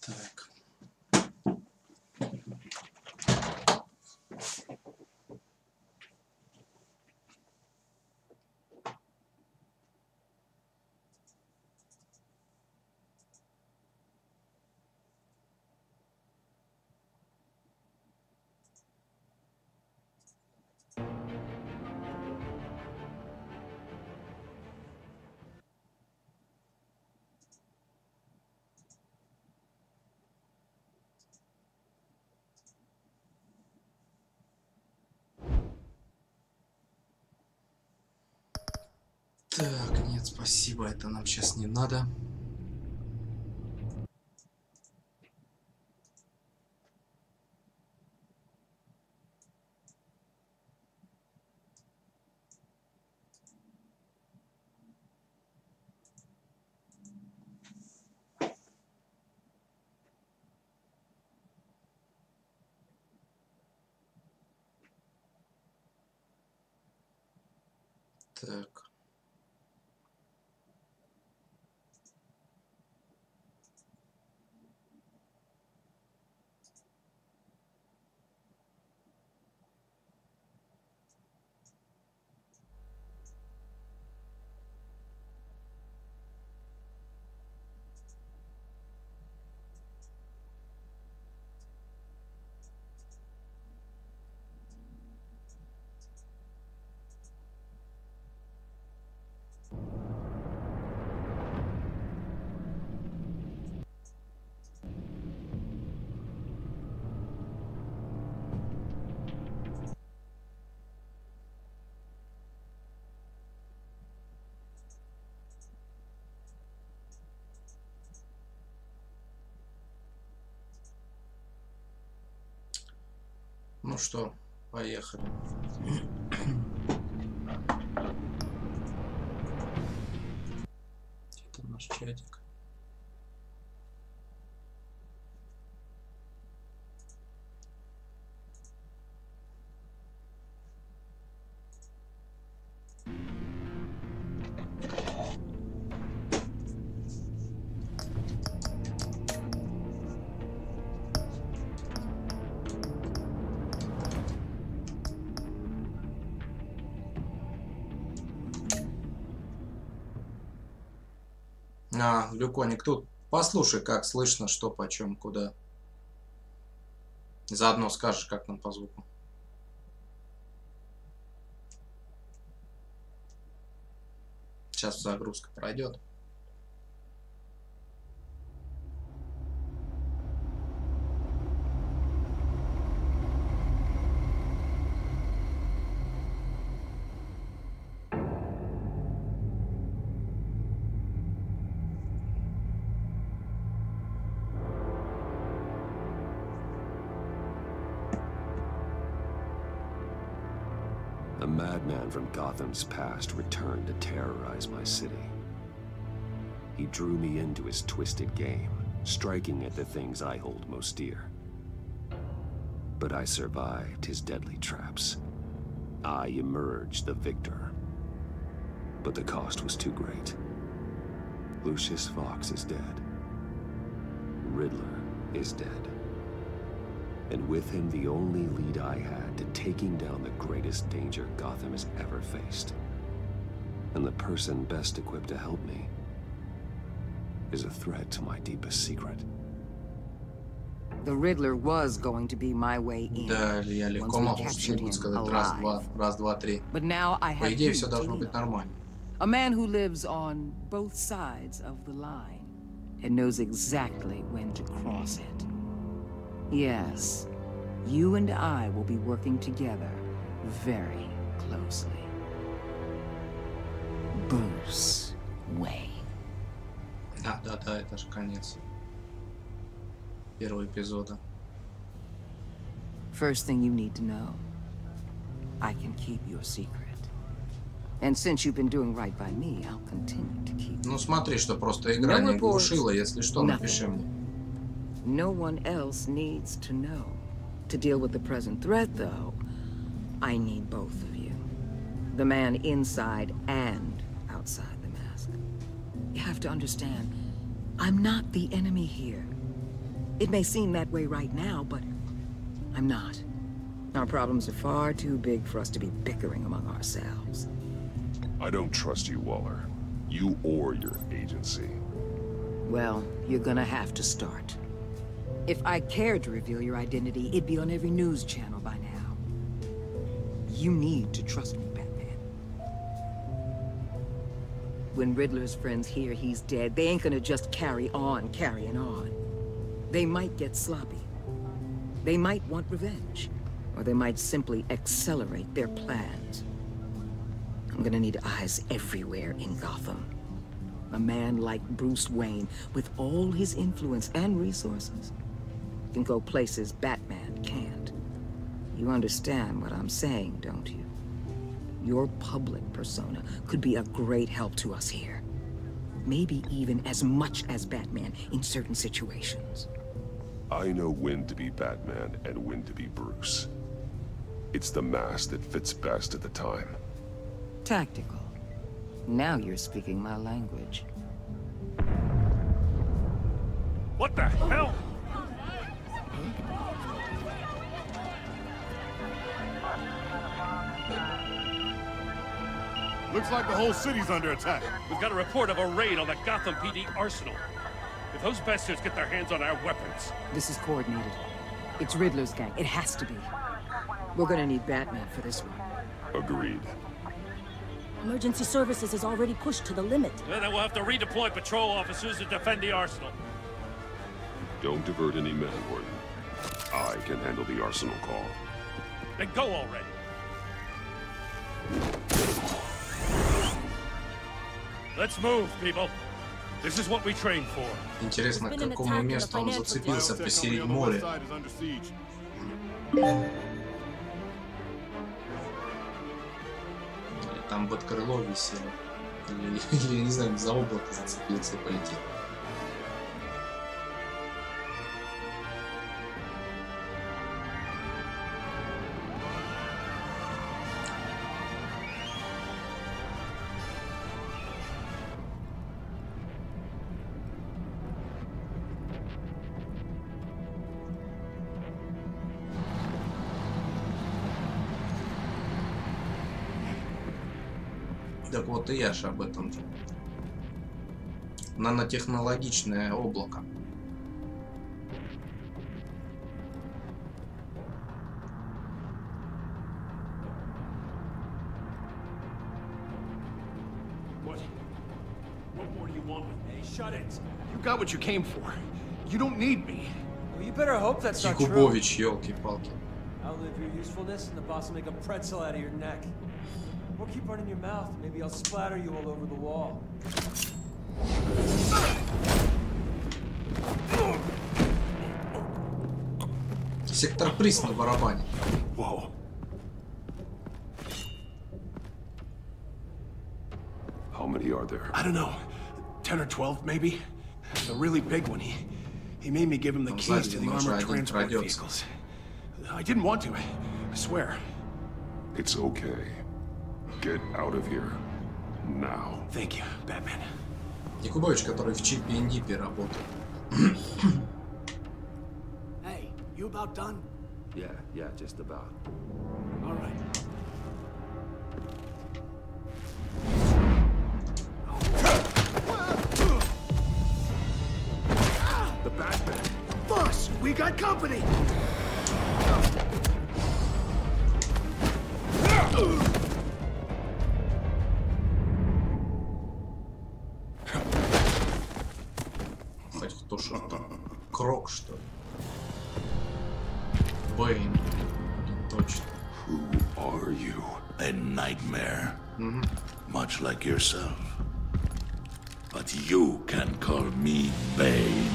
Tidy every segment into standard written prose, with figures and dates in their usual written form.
Так. Так, нет, спасибо, это нам сейчас не надо. Так. Ну что, поехали. Где там наш чатик? Люконик, тут послушай, как слышно, что, почем, куда. Заодно скажешь, как нам по звуку. Сейчас загрузка пройдет. A madman from Gotham's past returned to terrorize my city. He drew me into his twisted game, striking at the things I hold most dear. But I survived his deadly traps. I emerged the victor. But the cost was too great. Lucius Fox is dead. Riddler is dead. And with him, the only lead I had to taking down the greatest danger Gotham has ever faced. And the person best equipped to help me is a threat to my deepest secret. The Riddler was going to be my way in. Да, я легко могу сказать раз, два, три. But now I По have идее, все должно быть нормально. A man who lives on both sides of the line and knows exactly when to cross it. Yes, you and I will be working together very closely. Bruce Wayne. Да, это же конец первого эпизода. First thing you need to know, I can keep your secret. And since you've been doing right by me, I'll continue to keep. Ну смотри, что просто игра не глушила, если что, напиши мне. No one else needs to know. To deal with the present threat, though, I need both of you. The man inside and outside the mask. You have to understand, I'm not the enemy here. It may seem that way right now, but I'm not. Our problems are far too big for us to be bickering among ourselves. I don't trust you, Waller. You or your agency. Well, you're gonna have to start. If I cared to reveal your identity, it'd be on every news channel by now. You need to trust me, Batman. When Riddler's friends hear he's dead, they ain't gonna just carry on carrying on. They might get sloppy. They might want revenge. Or they might simply accelerate their plans. I'm gonna need eyes everywhere in Gotham. A man like Bruce Wayne, with all his influence and resources, can go places Batman can't. You understand what I'm saying, don't you? Your public persona could be a great help to us here. Maybe even as much as Batman in certain situations. I know when to be Batman and when to be Bruce. It's the mask that fits best at the time. Tactical. Now you're speaking my language. What the hell? Looks like the whole city's under attack. We've got a report of a raid on the Gotham PD arsenal. If those bastards get their hands on our weapons... This is coordinated. It's Riddler's gang. It has to be. We're gonna need Batman for this one. Agreed. Emergency services is already pushed to the limit. Well, then we'll have to redeploy patrol officers to defend the arsenal. Don't divert any men, Gordon. I can handle the arsenal call. Then go already. Let's move, people. This is what we trained for. Интересно, к какому месту он зацепился посередине моря. Или там под крыло висел. Или, не знаю, за облако зацепился и полетел. Так вот и я же об этом же. Нанотехнологичное облако. What more do you want with me? Shut it. You got what you came for. You don't need me. Well, you better hope that's not true. Якубович, елки-палки. Outlive your usefulness and the boss will make a pretzel out of your neck. Or keep running your mouth, maybe I'll splatter you all over the wall. Сектор приз на барабане. Whoa. How many are there? I don't know. 10 or 12, maybe? The really big one, he made me give him the keys to the armored transport vehicles. I didn't want to, I swear. It's okay. Get out of here. Now. Thank you, Batman. Якубович, который в чипе и нипе работает. Hey, you about done? Yeah, just about. All right. The Batman! Boss, we got company! Хоть кто что-то. Крок, что ли? Бэйн. Точно. Who are you? A nightmare, much like yourself. But you can call me Bane.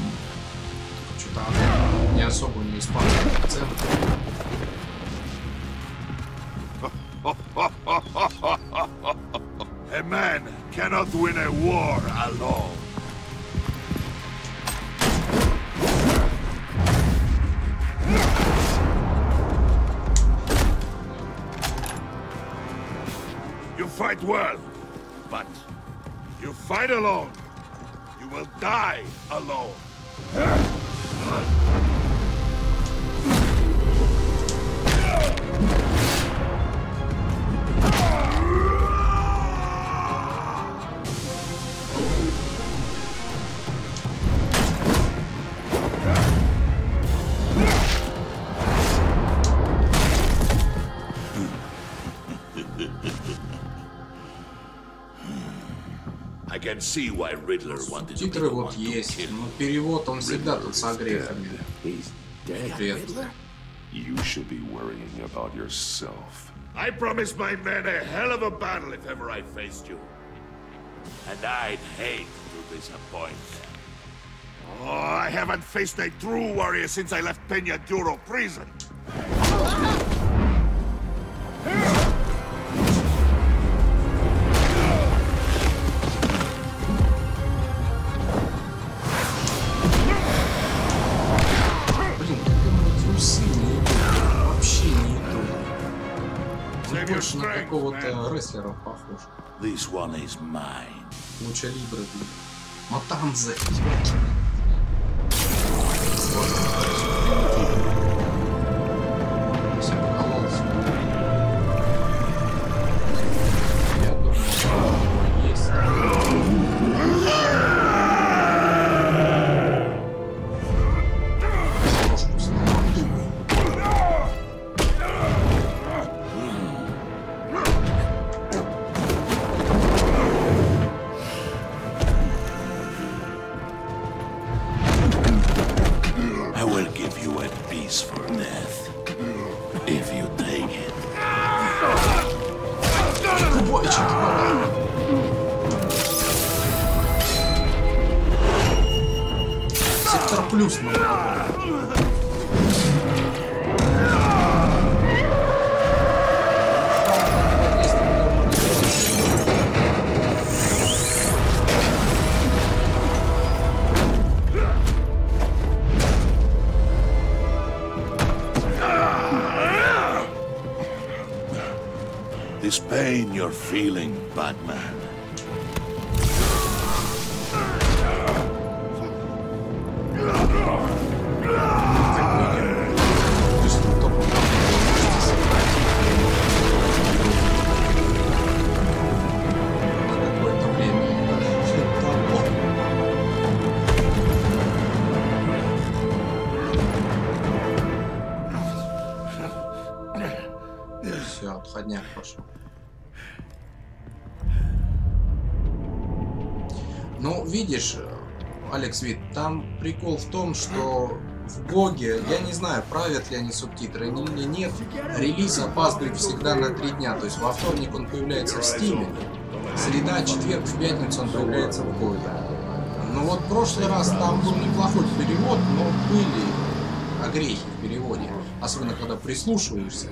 Что-то не особо не исполняет акцент. A man cannot win a war alone. You fight well, but you fight alone. You will die alone. can see why Riddler wanted to be Титры the вот one to есть, kill но him. перевод он всегда тут с огрехами. He's dead. Привет. You should be worrying about yourself. I promised my men a hell of a battle if ever I faced you. And I'd hate to disappoint them. Oh, I haven't faced a true warrior since I left Peña Duro prison. Больше на какого-то рестлера похож. This one is mine. Луча Либры, блин. Матанзе. Все покололся. Я думаю, что есть. Ложку сломал. I will give you a peaceful death. If you take it. Сектор плюс надо. This pain you're feeling, Batman. Все, отходняк пошел. Ну, видишь, Алекс Вит, там прикол в том, что в Гоге, я не знаю, правят ли они субтитры или нет, релиз опаздывает всегда на 3 дня. То есть во вторник он появляется в Стиме, среда, четверг, в пятницу он появляется в Гоге. Ну вот в прошлый раз там был неплохой перевод, но были огрехи в переводе. Особенно когда прислушиваешься.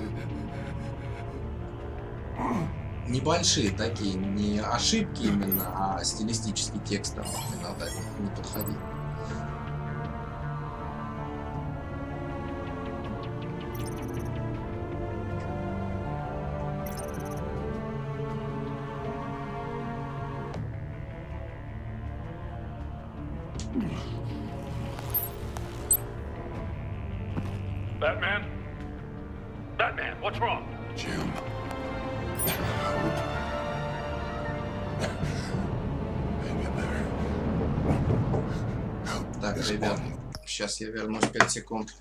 Небольшие такие, не ошибки именно, а стилистический текст там иногда не подходил. Batman? Batman, what's wrong? Jim. Так, ребят, сейчас я вернусь 5 секунд.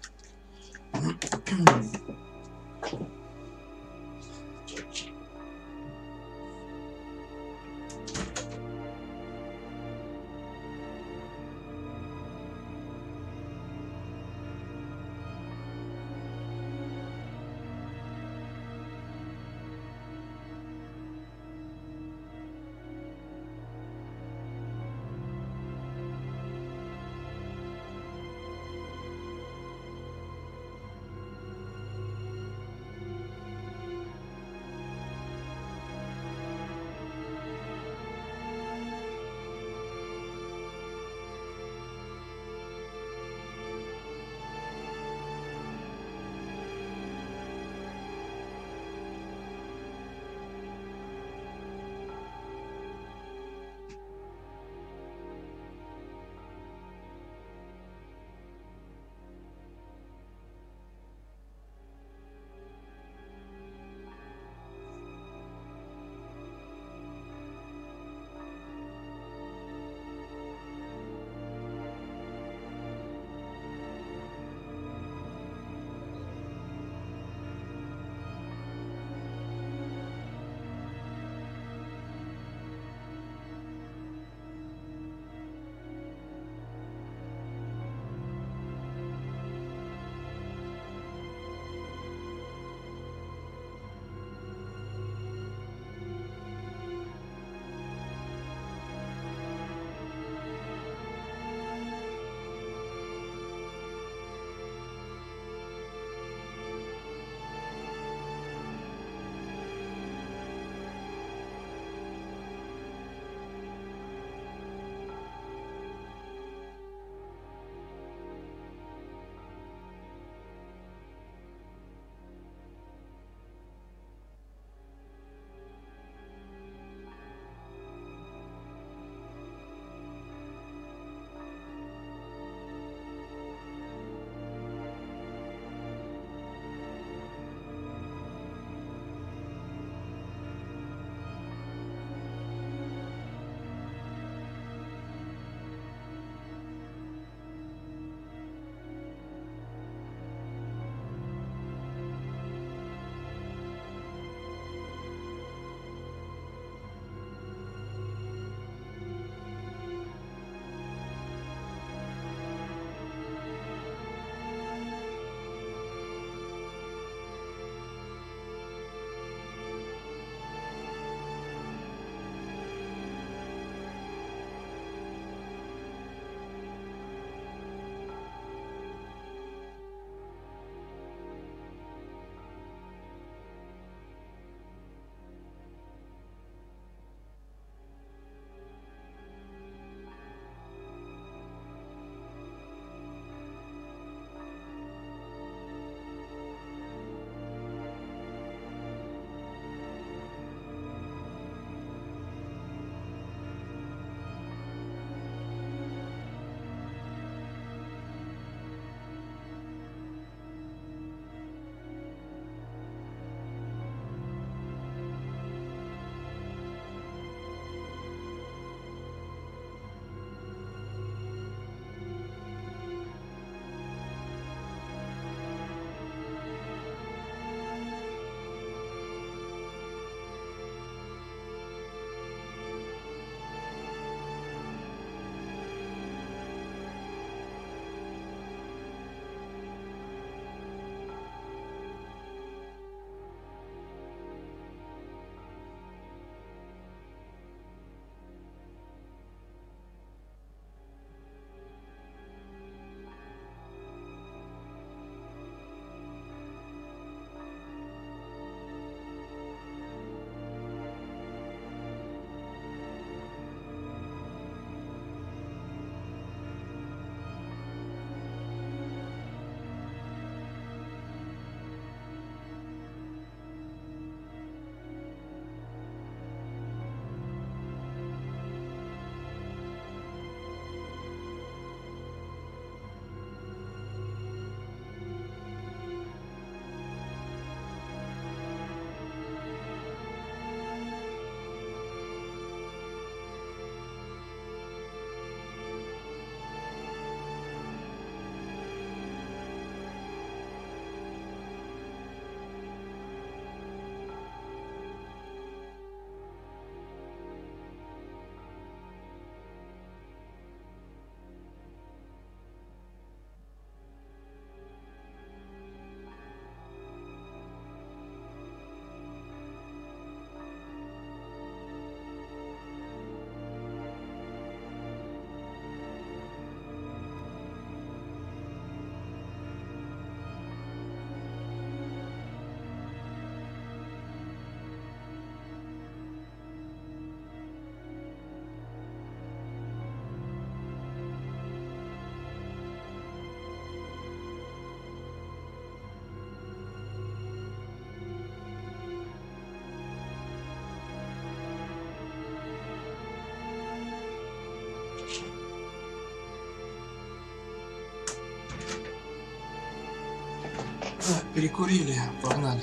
Перекурили, погнали.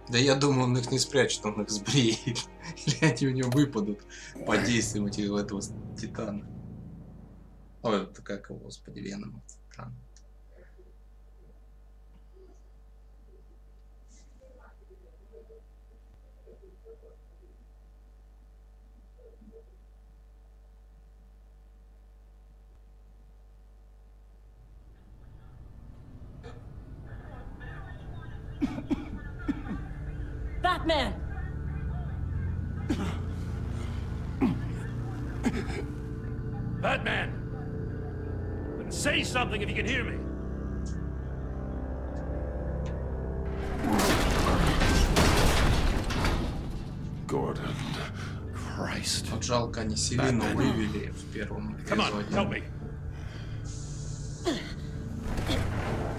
Да я думаю, он их не спрячет, он их сбреет. Или они у него выпадут под действием этого титана. Ой, это как его, господи, Веном. Batman! Batman! Say something if you can hear me. Gordon. Christ. Вот жалко, они Селину вывели в первом Come on, help эпизоде. me.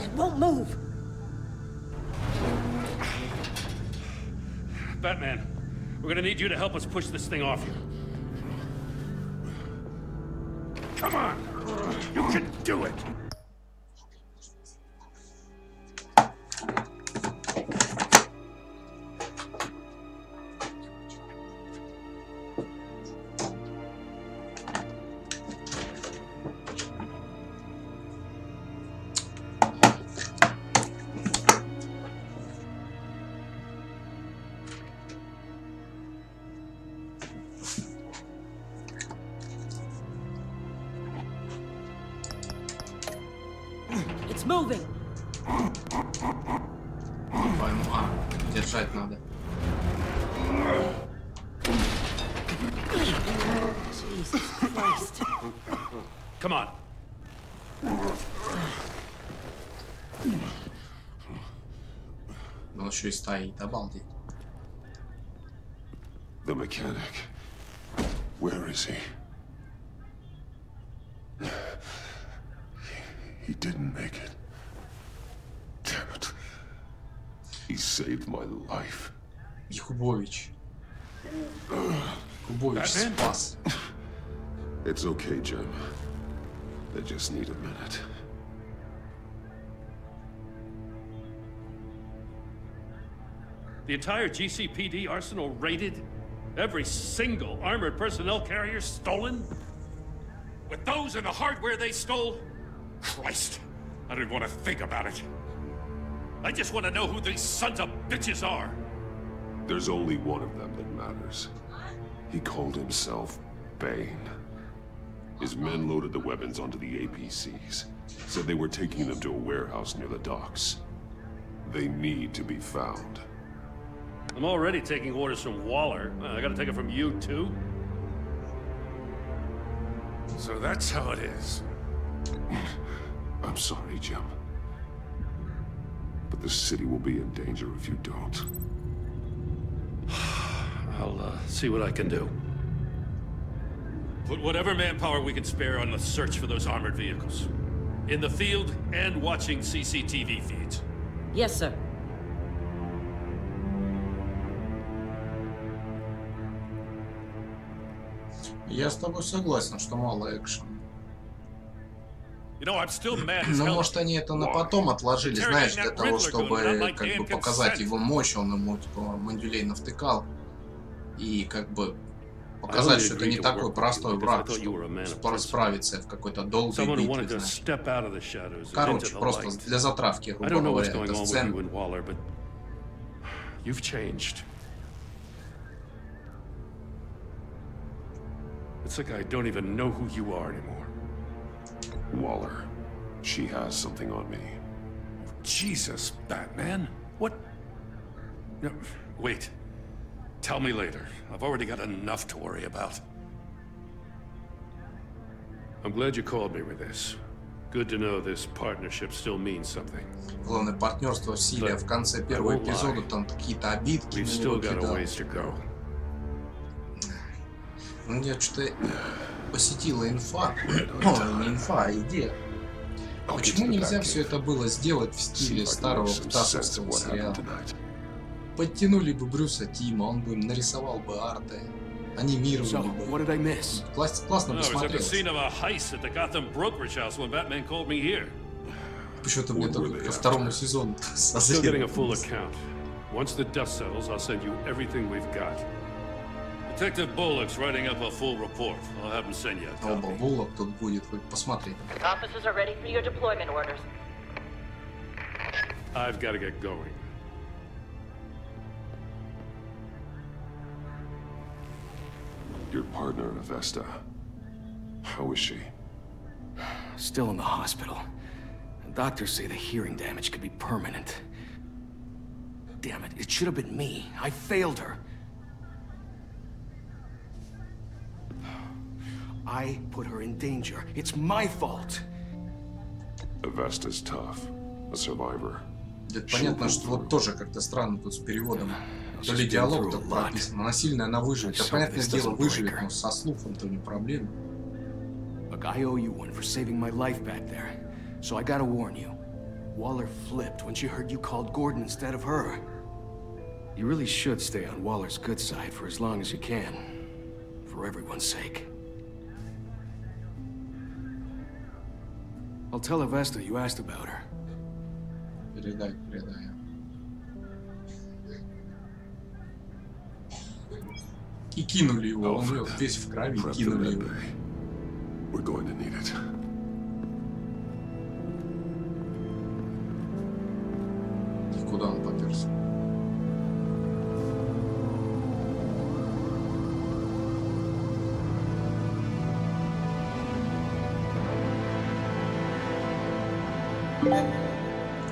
It won't move. Batman, we're gonna need you to help us push this thing off you. Come on! You can do it! It's moving. Пойму, держать надо. Jesus Christ. Come on. Он еще и стоит, обалдеть. The mechanic. Where is he? He didn't make it. Damn it. He saved my life. Якубович. Якубович спас. It's okay, Jim. They just need a minute. The entire GCPD arsenal raided? Every single armored personnel carrier stolen? With those and the hardware they stole? Christ, I don't even want to think about it. I just want to know who these sons of bitches are. There's only one of them that matters. He called himself Bane. His men loaded the weapons onto the APCs. Said they were taking them to a warehouse near the docks. They need to be found. I'm already taking orders from Waller. I gotta take it from you, too? So that's how it is. I'm sorry, Jim. But the city will be in danger if you don't. I'll see what I can do. Put whatever manpower we can spare on the search for those armored vehicles. In the field and watching CCTV feeds. Yes, sir. Я с тобой согласен, что мало экшена. You know, I'm still mad as Но hell. может они это на потом отложили, знаешь, для того, чтобы как бы показать его мощь, он ему типа мандюлей навтыкал. И как бы показать, что это не такой простой враг, чтобы справиться в какой-то долгой битве, знаешь. Короче, просто для затравки, грубо говоря, это сцена. You've changed. It's like I don't even know who you are anymore. Waller. She has something on me. Jesus, Batman. What? No, wait. Tell me later. I've already got enough to worry about. I'm glad you called me with this. Good to know this partnership still means something. Главное, партнерство в силе, а в конце первого эпизода там какие-то обидки на него кидал. Мне что-то посетила инфа, не инфа, а идея. Почему нельзя все это было сделать в стиле старого птасовского сериала? Подтянули бы Брюса Тима, он бы нарисовал бы арты, анимировали So, бы. what did I miss? Классно No, бы it's at the смотрелось. scene of a heist at the Gotham brokerage house when Batman called me here. Почему-то мне только ко второму сезону Still getting a full account. Once the dust settles, I'll send you everything we've got. Detective Bullock's writing up a full report. I'll have him send you a Оба copy. Буллок тут будет, хоть посмотри. Officers are ready for your deployment orders. I've got to get going. Your partner, Avesta. How is she? Still in the hospital. Doctors say the hearing damage could be permanent. Damn it, it should have been me. I failed her. I put her in danger. It's my fault. Avesta's tough. A survivor. Это понятно, что вот тоже как-то странно тут с переводом. То ли диалог так прописан, она сильная, она выживет. Это, понятное дело, выживет, но со слухом-то не проблема. Look, I owe you one for saving my life back there. So I gotta warn you. Waller flipped when she heard you called Gordon instead of her. You really should stay on Waller's good side for as long as you can. For everyone's sake. I'll tell Avesta you asked about her. Передай. И кинули его, он весь в крови, кинули его. We're going to need it. И куда он поперся?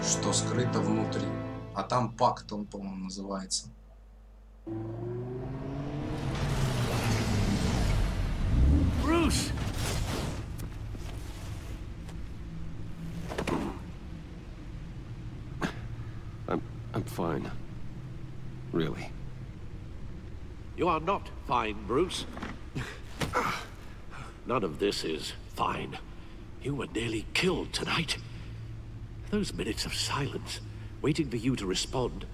Что скрыто внутри. А там пакт, он, по-моему, называется. Bruce! I'm fine. Really. You are not fine, Bruce. None of this is fine. You were nearly killed tonight. Those minutes of silence, waiting for you to respond,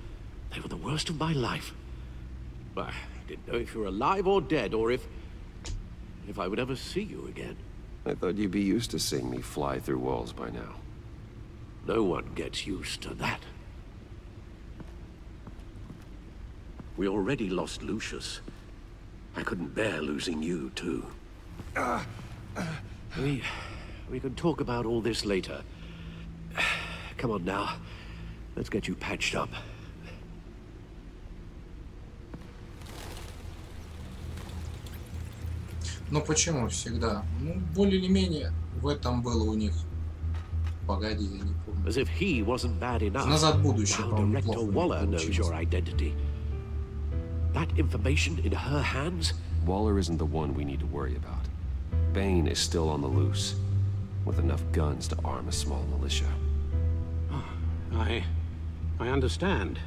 they were the worst of my life. I didn't know if you were alive or dead, or if I would ever see you again. I thought you'd be used to seeing me fly through walls by now. No one gets used to that. We already lost Lucius. I couldn't bear losing you, too. We can talk about all this later. Come on now. Let's get you patched up. Ну почему всегда? Ну, более или менее в этом было у них. Погоди, я не помню. As if he wasn't bad enough. Назад в будущее, Now по-моему, Director неплохо Waller knows получилось. your identity. That information in her hands? Waller isn't the one we need to worry about. Bane is still on the loose, with enough guns to arm a small militia. I understand.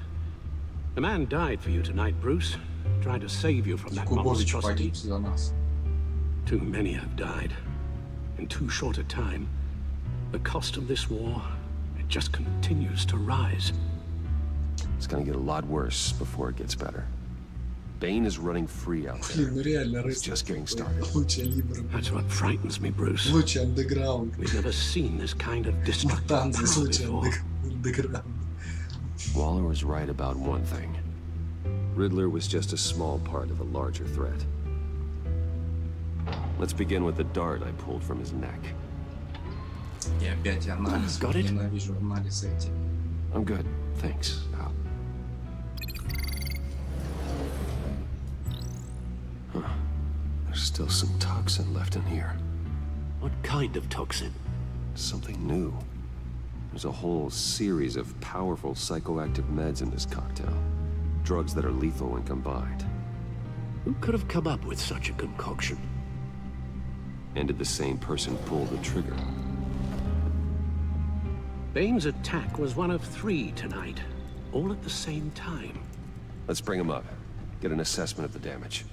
The man died for you tonight, Bruce. Tried to save you from that Кубович monstrosity. погиб за нас. Too many have died. In too short a time. The cost of this war, it just continues to rise. It's gonna get a lot worse before it gets better. Bane is running free out there. Блин, ну реально He's рыцарь just getting такой. started. Лучше Либра. That's what frightens me, Bruce. Лучше андеграунд. We've never seen this kind of destructive Танцы power лучше before. андеграунд. Waller was right about one thing. Riddler was just a small part of a larger threat. Let's begin with the dart I pulled from his neck. И опять анализ. Got it? Ненавижу анализы эти. I'm good, thanks, Al. Huh. There's still some toxin left in here. What kind of toxin? Something new. There's a whole series of powerful psychoactive meds in this cocktail. Drugs that are lethal when combined. Who could have come up with such a concoction? And did the same person pull the trigger? Bane's attack was one of 3 tonight, all at the same time. Let's bring him up. Get an assessment of the damage.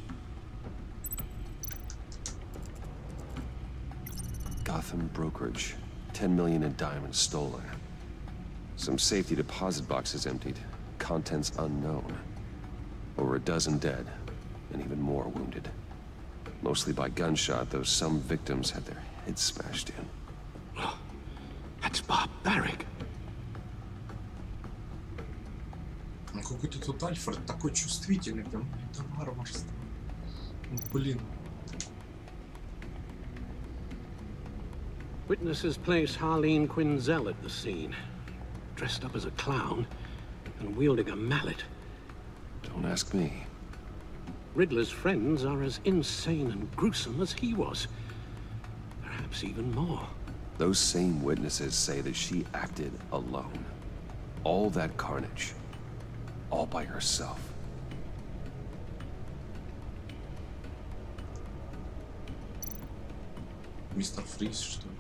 Gotham brokerage. 10 million in diamonds stolen. Some safety deposit boxes emptied. Contents unknown. Over a dozen dead, and even more wounded. Mostly by gunshot, though some victims had their heads smashed in. Oh, that's barbaric. Ну какой-то тут Альфред такой чувствительный, прям это варварство. Блин. Witnesses place Harleen Quinzel at the scene, dressed up as a clown and wielding a mallet. Don't ask me. Riddler's friends are as insane and gruesome as he was. Perhaps even more. Those same witnesses say that she acted alone. All that carnage. All by herself. Мистер Фриз, что ли?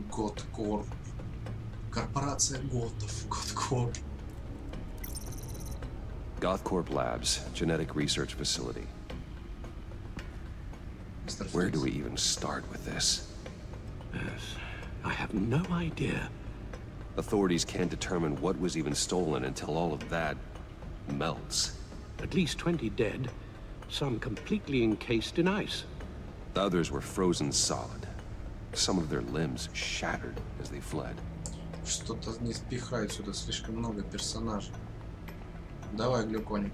Годкор. Корпорация готов. Годкор. GothCorp Labs, genetic research facility. Where do we even start with this? Yes, I have no idea. Authorities can't determine what was even stolen until all of that melts. At least 20 dead, some completely encased in ice. The others were frozen solid. Some of their limbs shattered as they fled. Что-то не спихают сюда слишком много персонажей. Давай, глюконик.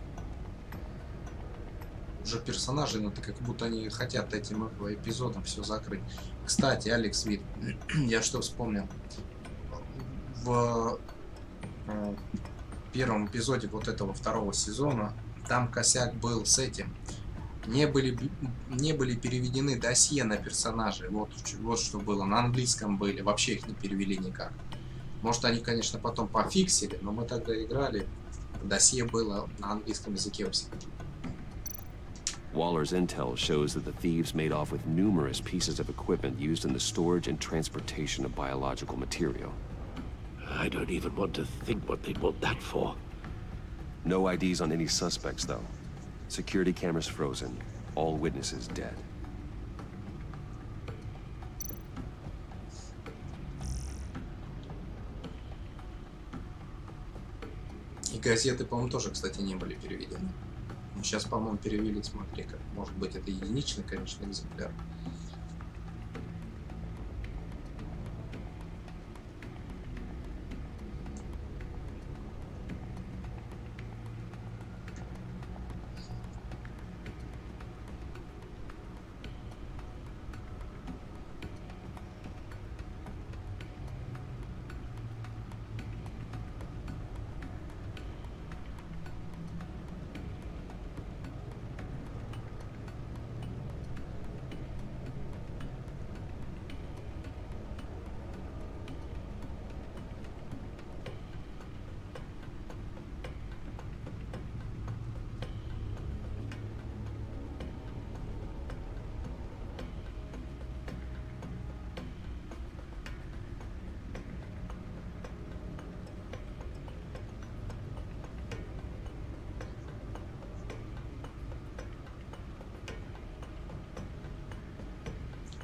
Уже персонажи, но как будто они хотят этим эпизодом все закрыть. Кстати, Алекс Вит, я что вспомнил. В первом эпизоде вот этого второго сезона там косяк был с этим. Не были переведены досье на персонажей. Вот что было. На английском были. Вообще их не перевели никак. Может, они, конечно, потом пофиксили, но мы тогда играли. Досье было на английском языке у всех. Waller's intel shows that the thieves made off with numerous pieces of equipment used in the storage and transportation of biological material. I don't even want to think what they'd want that for. No IDs on any suspects, though. Security cameras frozen. All witnesses dead. И газеты, по-моему, тоже, кстати, не были переведены. Сейчас, по-моему, перевели, смотри-ка. Может быть, это единичный, конечно, экземпляр.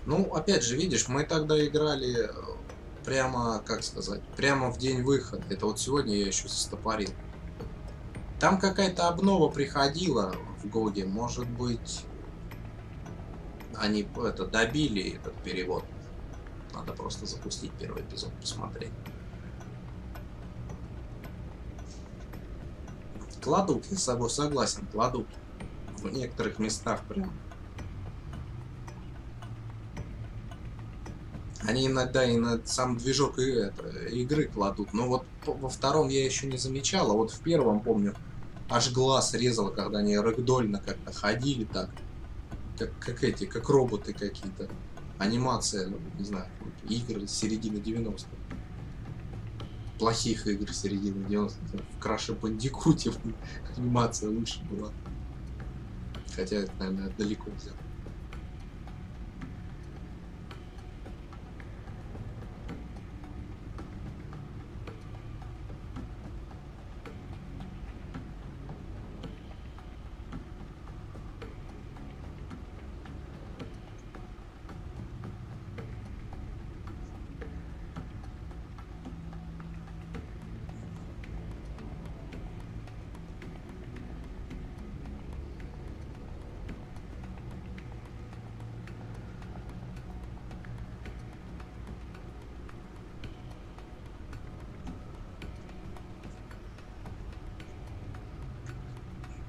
Ну, опять же, видишь, мы тогда играли прямо, как сказать, прямо в день выхода. Это вот сегодня я еще застопорил. Там какая-то обнова приходила в Гоге. Может быть, они это добили, этот перевод. Надо просто запустить первый эпизод, посмотреть. Кладут, я с собой согласен, кладут. В некоторых местах прям. Они иногда и на сам движок игры кладут. Но вот во втором я еще не замечал. А вот в первом, помню, аж глаз резало, когда они рэгдольно как-то ходили так. Как роботы какие-то. Анимация, ну, не знаю, игры с середины 90-х. Плохих игр с середины 90-х. В Краше Бандикуте анимация лучше была. Хотя это, наверное, далеко взял.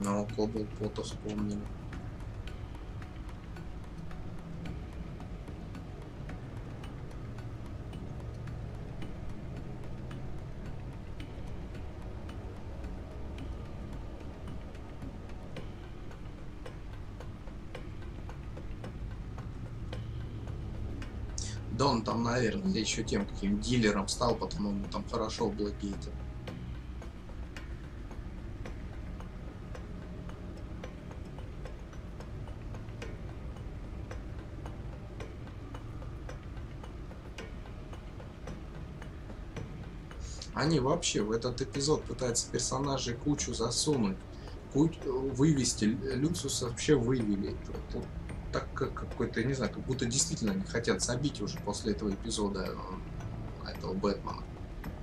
Но Кобл Пота вспомнили. Да он там, наверное, еще тем каким дилером стал, потому ему там хорошо в Блэкгейте. Они вообще в этот эпизод пытаются персонажей кучу засунуть, вывести. Люциуса вообще вывели. Тут так какой-то, не знаю, как будто действительно не хотят забить уже после этого эпизода этого Бэтмена.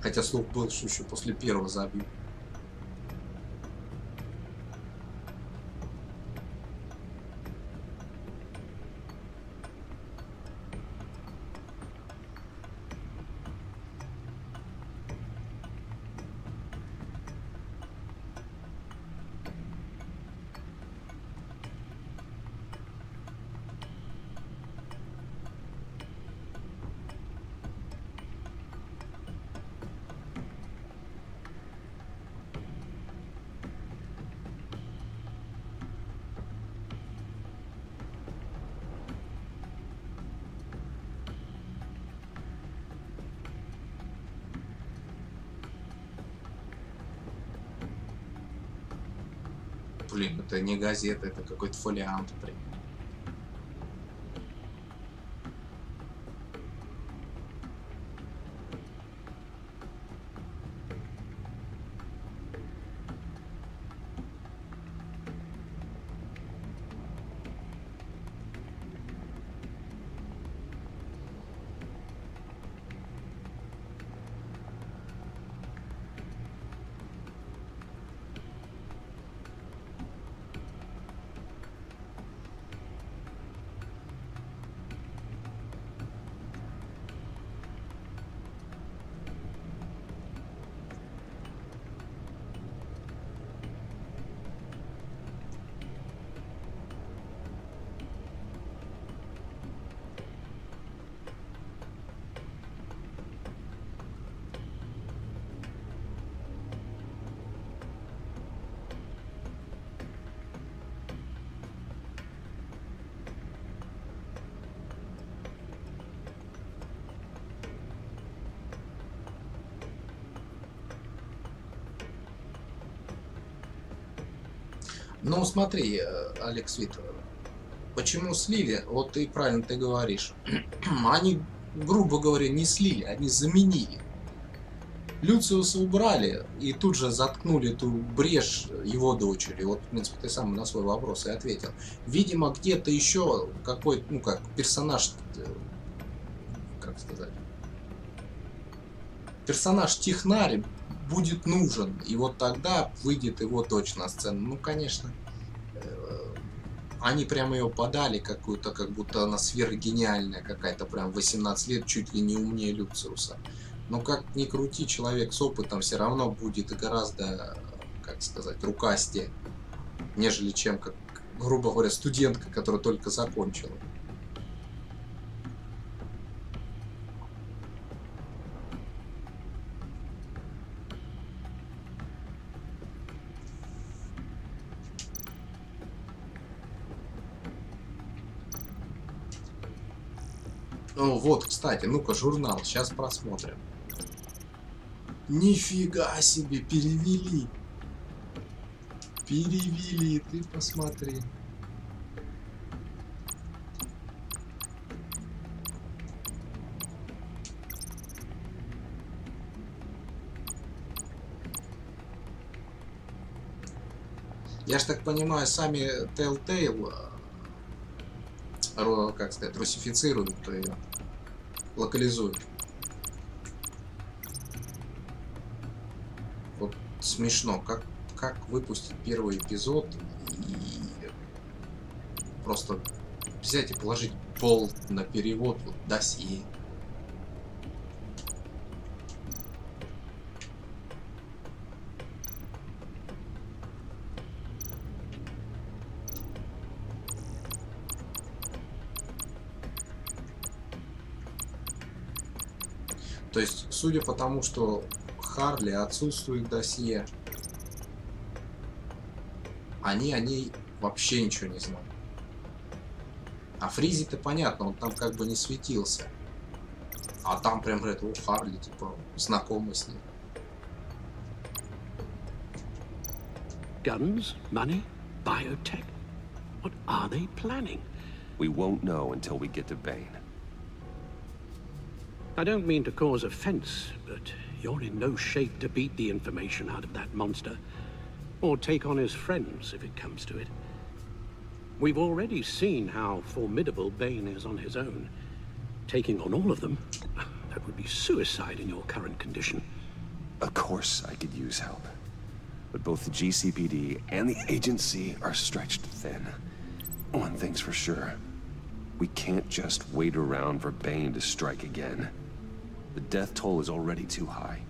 Хотя слух был, что еще после первого забил. Блин, это не газета, это какой-то фолиант, блин. Ну, смотри, Алекс Вит, почему слили? Вот ты правильно ты говоришь. Они, грубо говоря, не слили, они заменили. Люциуса убрали и тут же заткнули эту брешь его дочери. Вот, в принципе, ты сам на свой вопрос и ответил. Видимо, где-то еще какой-то, ну как, персонаж, как сказать, персонаж-технарь будет нужен. И вот тогда выйдет его дочь на сцену. Ну, конечно, они прямо ее подали какую-то, как будто она сверхгениальная какая-то, прям 18 лет, чуть ли не умнее Люциуса. Но как ни крути, человек с опытом все равно будет гораздо, как сказать, рукастее, нежели чем, как, грубо говоря, студентка, которая только закончила. Ну вот, кстати, ну-ка, журнал, сейчас просмотрим. Нифига себе, перевели. Перевели, ты посмотри. Я ж так понимаю, сами Telltale, как сказать, русифицируют ее, локализуют. Вот смешно, как выпустить первый эпизод и просто взять и положить болт на перевод, вот, досье. То есть, судя по тому, что Харли отсутствует в досье, они о ней вообще ничего не знают. А Фризи-то понятно, он там как бы не светился. А там прям говорят, о, Харли, типа, знакомый с ним. Guns, money, biotech. What are they planning? We won't know until we get to Bane. I don't mean to cause offense, but you're in no shape to beat the information out of that monster, or take on his friends if it comes to it. We've already seen how formidable Bane is on his own. Taking on all of them, that would be suicide in your current condition. Of course I could use help. But both the GCPD and the agency are stretched thin. One thing's for sure. We can't just wait around for Bane to strike again. The death toll is already too high.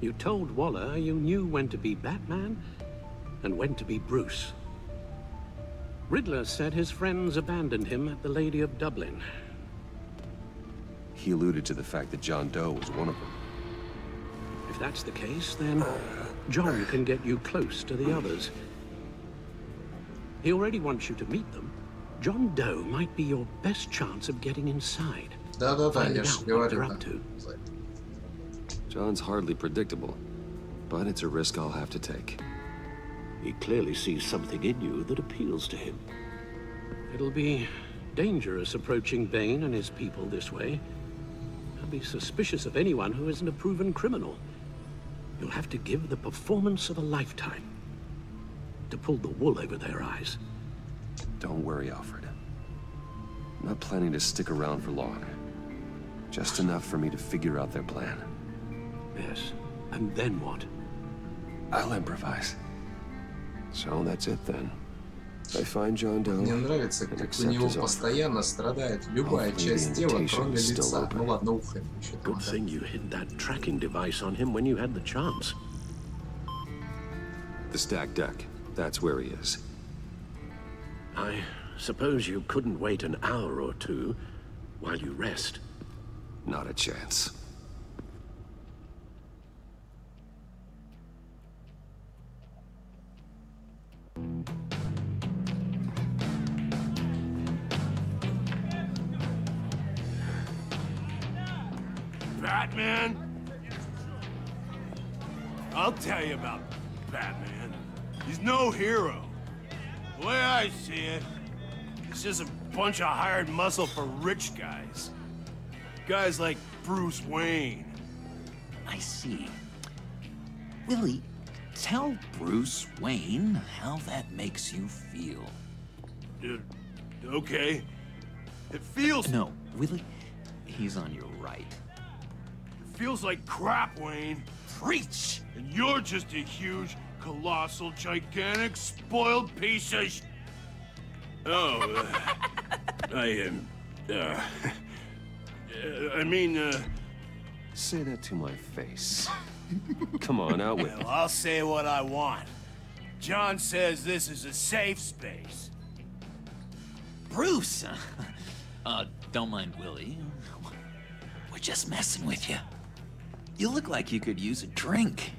You told Waller you knew when to be Batman and when to be Bruce. Riddler said his friends abandoned him at the Lady of Dublin. He alluded to the fact that John Doe was one of them. If that's the case, then John can get you close to the others. He already wants you to meet them. John Doe might be your best chance of getting inside. Да-да-да, я же говорю. John's hardly predictable, but it's a risk I'll have to take. He clearly sees something in you that appeals to him. It'll be dangerous approaching Bane and his people this way. I'll be suspicious of anyone who isn't a proven criminal. You'll have to give the performance of a lifetime to pull the wool over their eyes. Don't worry, Alfred. I'm not planning to stick around for long. Just enough for me to figure out their plan. Yes, and then what? I'll improvise. So that's it then. I find John Doe. Мне нравится, как у него постоянно страдает любая часть тела, кроме лица. Ну ладно, ухо. Good thing you hid that tracking device on him when you had the chance. The stacked deck. That's where he is. I suppose you couldn't wait an hour or two while you rest. Not a chance. Batman? I'll tell you about Batman. He's no hero. The way I see it, he's just a bunch of hired muscle for rich guys. Guys like Bruce Wayne. I see. Willie, tell Bruce Wayne how that makes you feel. Okay. It feels... No, Willie, he's on your right. It feels like crap, Wayne. Preach! And you're just a huge, colossal, gigantic, spoiled piece of sh... Oh, I mean, Say that to my face. Come on, out with it. Well, I'll say what I want. John says this is a safe space. Bruce! Don't mind Willie. We're just messing with you. You look like you could use a drink.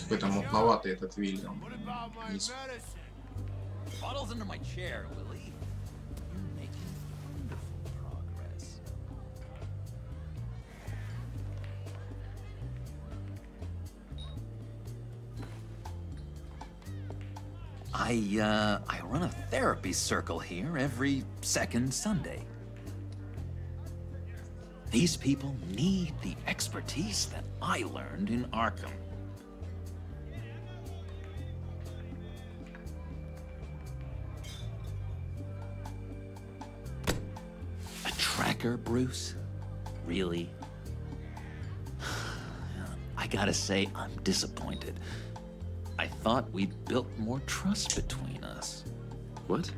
Какой-то мутноватый этот Вильям. Bottles under my chair, Willie. You're making wonderful progress. I run a therapy circle here every second Sunday. These people need the expertise that I learned in Arkham. A tracker, Bruce? Really? I gotta say, I'm disappointed. I thought we'd built more trust between us. What?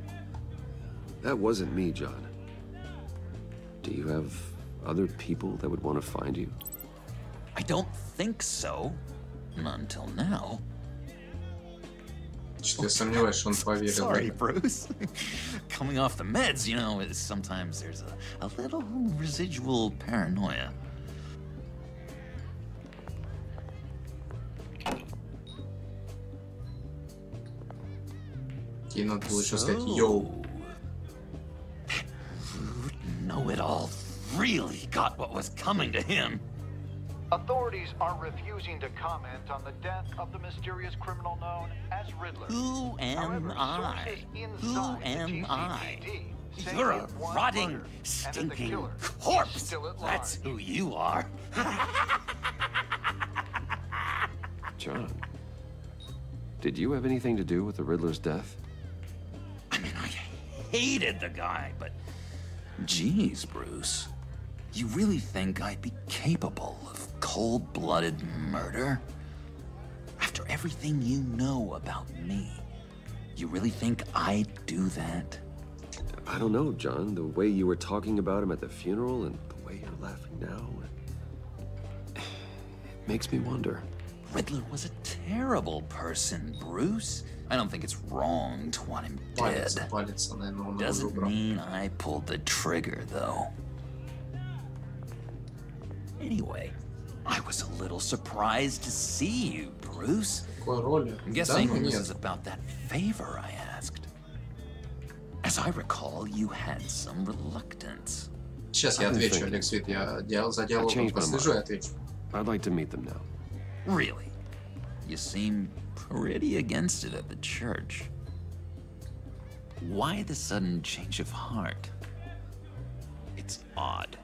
That wasn't me, John. Do you have other people that would want to find you? I don't think so. Not until now. Что-то я сомневаюсь, что он поверил. Sorry, Bruce. Coming off the meds, you know, sometimes there's a little residual paranoia. Ей надо было еще сказать «Йоу». Know-it-all really got what was coming to him. Authorities are refusing to comment on the death of the mysterious criminal known as Riddler. Who am However, I? sources Who inside the am I? GCPD say You're a it was rotting, murdered, and that the stinking killer is corpse. still at That's large. who you are. John, did you have anything to do with the Riddler's death? I mean, I hated the guy, but geez, Bruce. You really think I'd be capable of cold-blooded murder? After everything you know about me, you really think I'd do that? I don't know, John. The way you were talking about him at the funeral and the way you're laughing now, it makes me wonder. Riddler was a terrible person, Bruce. I don't think it's wrong to want him dead. Doesn't mean I pulled the trigger, though. Anyway, I was a little surprised to see you, Bruce. I'm guessing this is about that favor I asked. As I recall, you had some reluctance. Сейчас я отвечу, Алекс Вит. Я за диалогом послежу и отвечу. I'd like to meet them now. Really? You seem pretty against it at the church. Why the sudden change of heart? It's odd.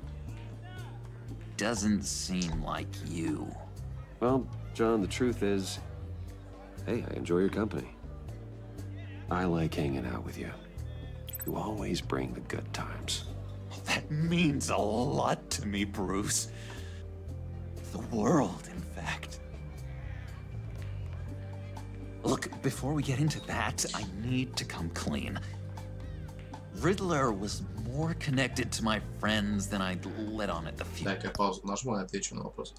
Doesn't seem like you. Well, John, the truth is, hey, I enjoy your company. I like hanging out with you. You always bring the good times. That means a lot to me, Bruce. The world, in fact. Look, before we get into that, I need to come clean. Riddler was more connected to my friends than I'd let on at the funeral. Дай-ка паузу нажму и отвечу на вопрос.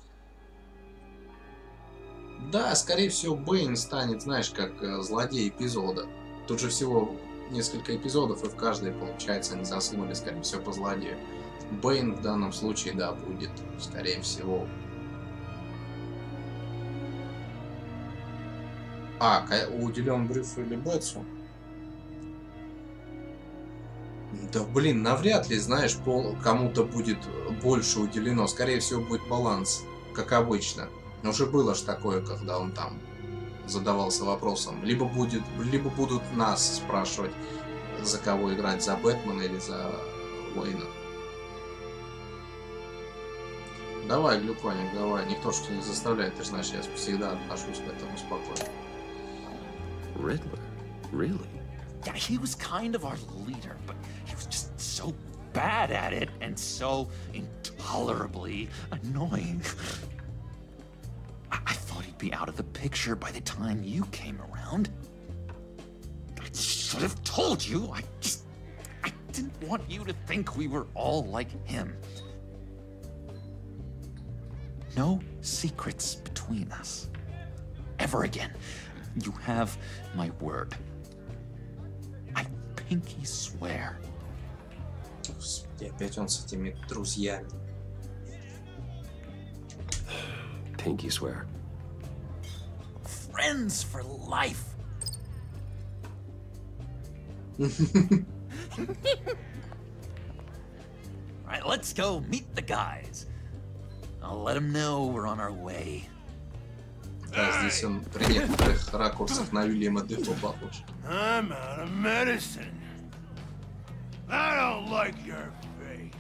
Да, скорее всего, Бэйн станет, знаешь, как злодей эпизода. Тут же всего несколько эпизодов, и в каждой, получается, они засунули, скорее всего, по злодею. Бэйн в данном случае, да, будет, скорее всего. Уделен Брюсу или Бетсу? Да, блин, навряд ли, знаешь, кому-то будет больше уделено. Скорее всего, будет баланс, как обычно. Уже было ж такое, когда он там задавался вопросом. Либо будут нас спрашивать, за кого играть, за Бэтмена или за Уэйна. Давай, Глюконик, давай. Никто что не заставляет, ты же знаешь, я всегда отношусь к этому спокойно. Riddler? Really? Yeah, he was kind of our leader, but he was just so bad at it and so intolerably annoying. I thought he'd be out of the picture by the time you came around. I should have told you. I didn't want you to think we were all like him. No secrets between us. Ever again. You have my word. I pinky swear. Господи, опять он с этими друзьями. Pinky swear. Friends for life. Alright, let's go meet the guys. I'll let them know we're on our way. Да, здесь он при некоторых ракурсах на Уильяма Дефо похож. I'm out of medicine. I don't like your face.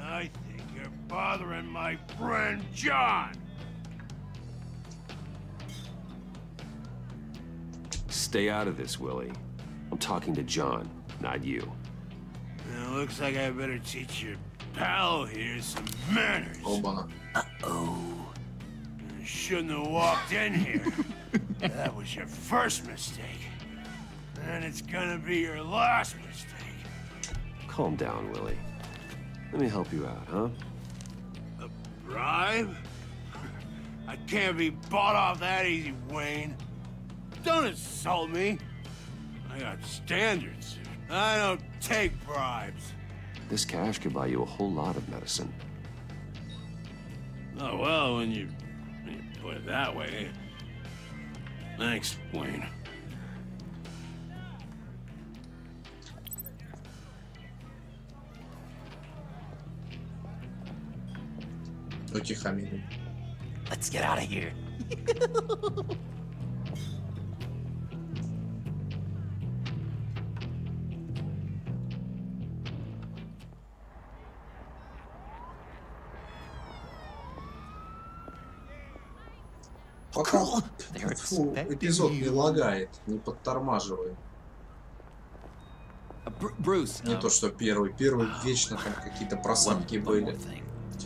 I think you're bothering my friend John. Stay out of this, Willie. I'm talking to John, not you. It looks like I better teach your pal here some manners. Оба-на. Uh-oh. Shouldn't have walked in here. That was your first mistake. And it's gonna be your last mistake. Calm down, Willie. Let me help you out, huh? A bribe? I can't be bought off that easy, Wayne. Don't insult me. I got standards. I don't take bribes. This cash could buy you a whole lot of medicine. Oh, well, when you put it that way. Thanks, Wayne. Утихомирил. Let's get out of here. Пока фу, эпизод не лагает, не подтормаживает. Брюс, не то что первый. Первый вечно там какие-то просадки были.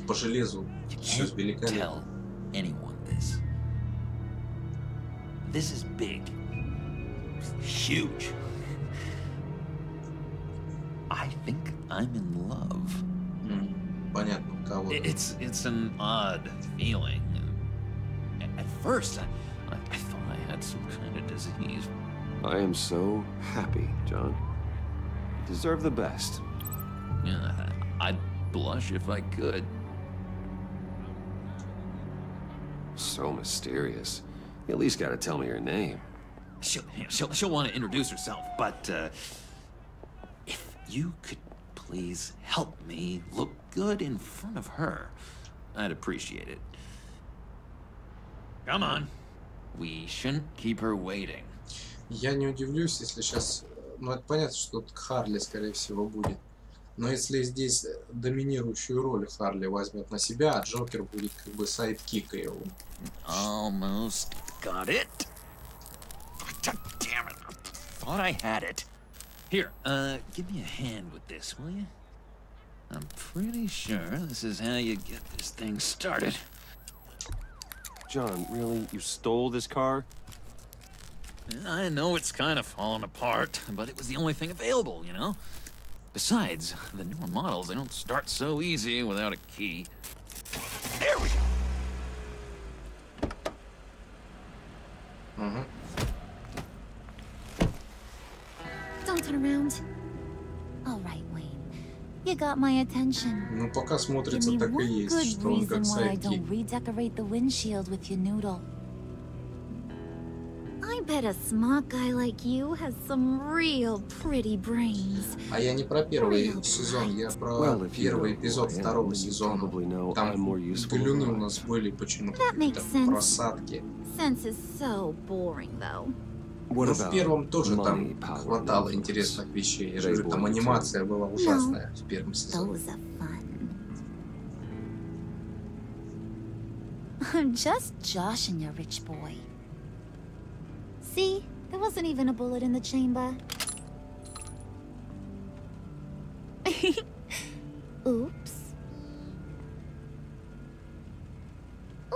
По железу. Все великолепно. This is big. Huge. I think I'm in love. Понятно, кого. It's an odd feeling. At first, I thought I had some kind of disease. I am so happy, John. You deserve the best. Yeah, I'd blush if I could. So mysterious. You at least gotta tell me your name. She'll want to introduce herself, but if you could please help me look good in front of her, I'd appreciate it. Come on. We shouldn't keep her waiting. Я не удивлюсь, если сейчас... Ну, это понятно, что тут Харли, скорее всего, будет. Но если здесь доминирующую роль Харли возьмет на себя, а Джокер будет как бы сайдкика его. Almost got it. Damn it. Thought I had it. Here, give me a hand with this, will you? I'm pretty sure this is how you get this thing started. John, really? You stole this car? I know it's kind of falling apart, but it was the only thing available, you know? Besides, the newer models, they don't start so easy without a key. There we go! Don't turn around. All right, Wayne. You got my attention. Ну, пока смотрится так и есть, что он как сайдкик. Don't redecorate the windshield with your noodle. I bet a smart guy like you has some real pretty brains. А я не про первый сезон, я про первый эпизод второго сезона. Там галюны у нас были почему-то какие-то просадки. Sense is so boring, though. Но в первом тоже там хватало интересных вещей. Я же говорю, там анимация была ужасная в первом сезоне. I'm just joshing you, rich boy. See? There wasn't even a bullet in the chamber. Oops.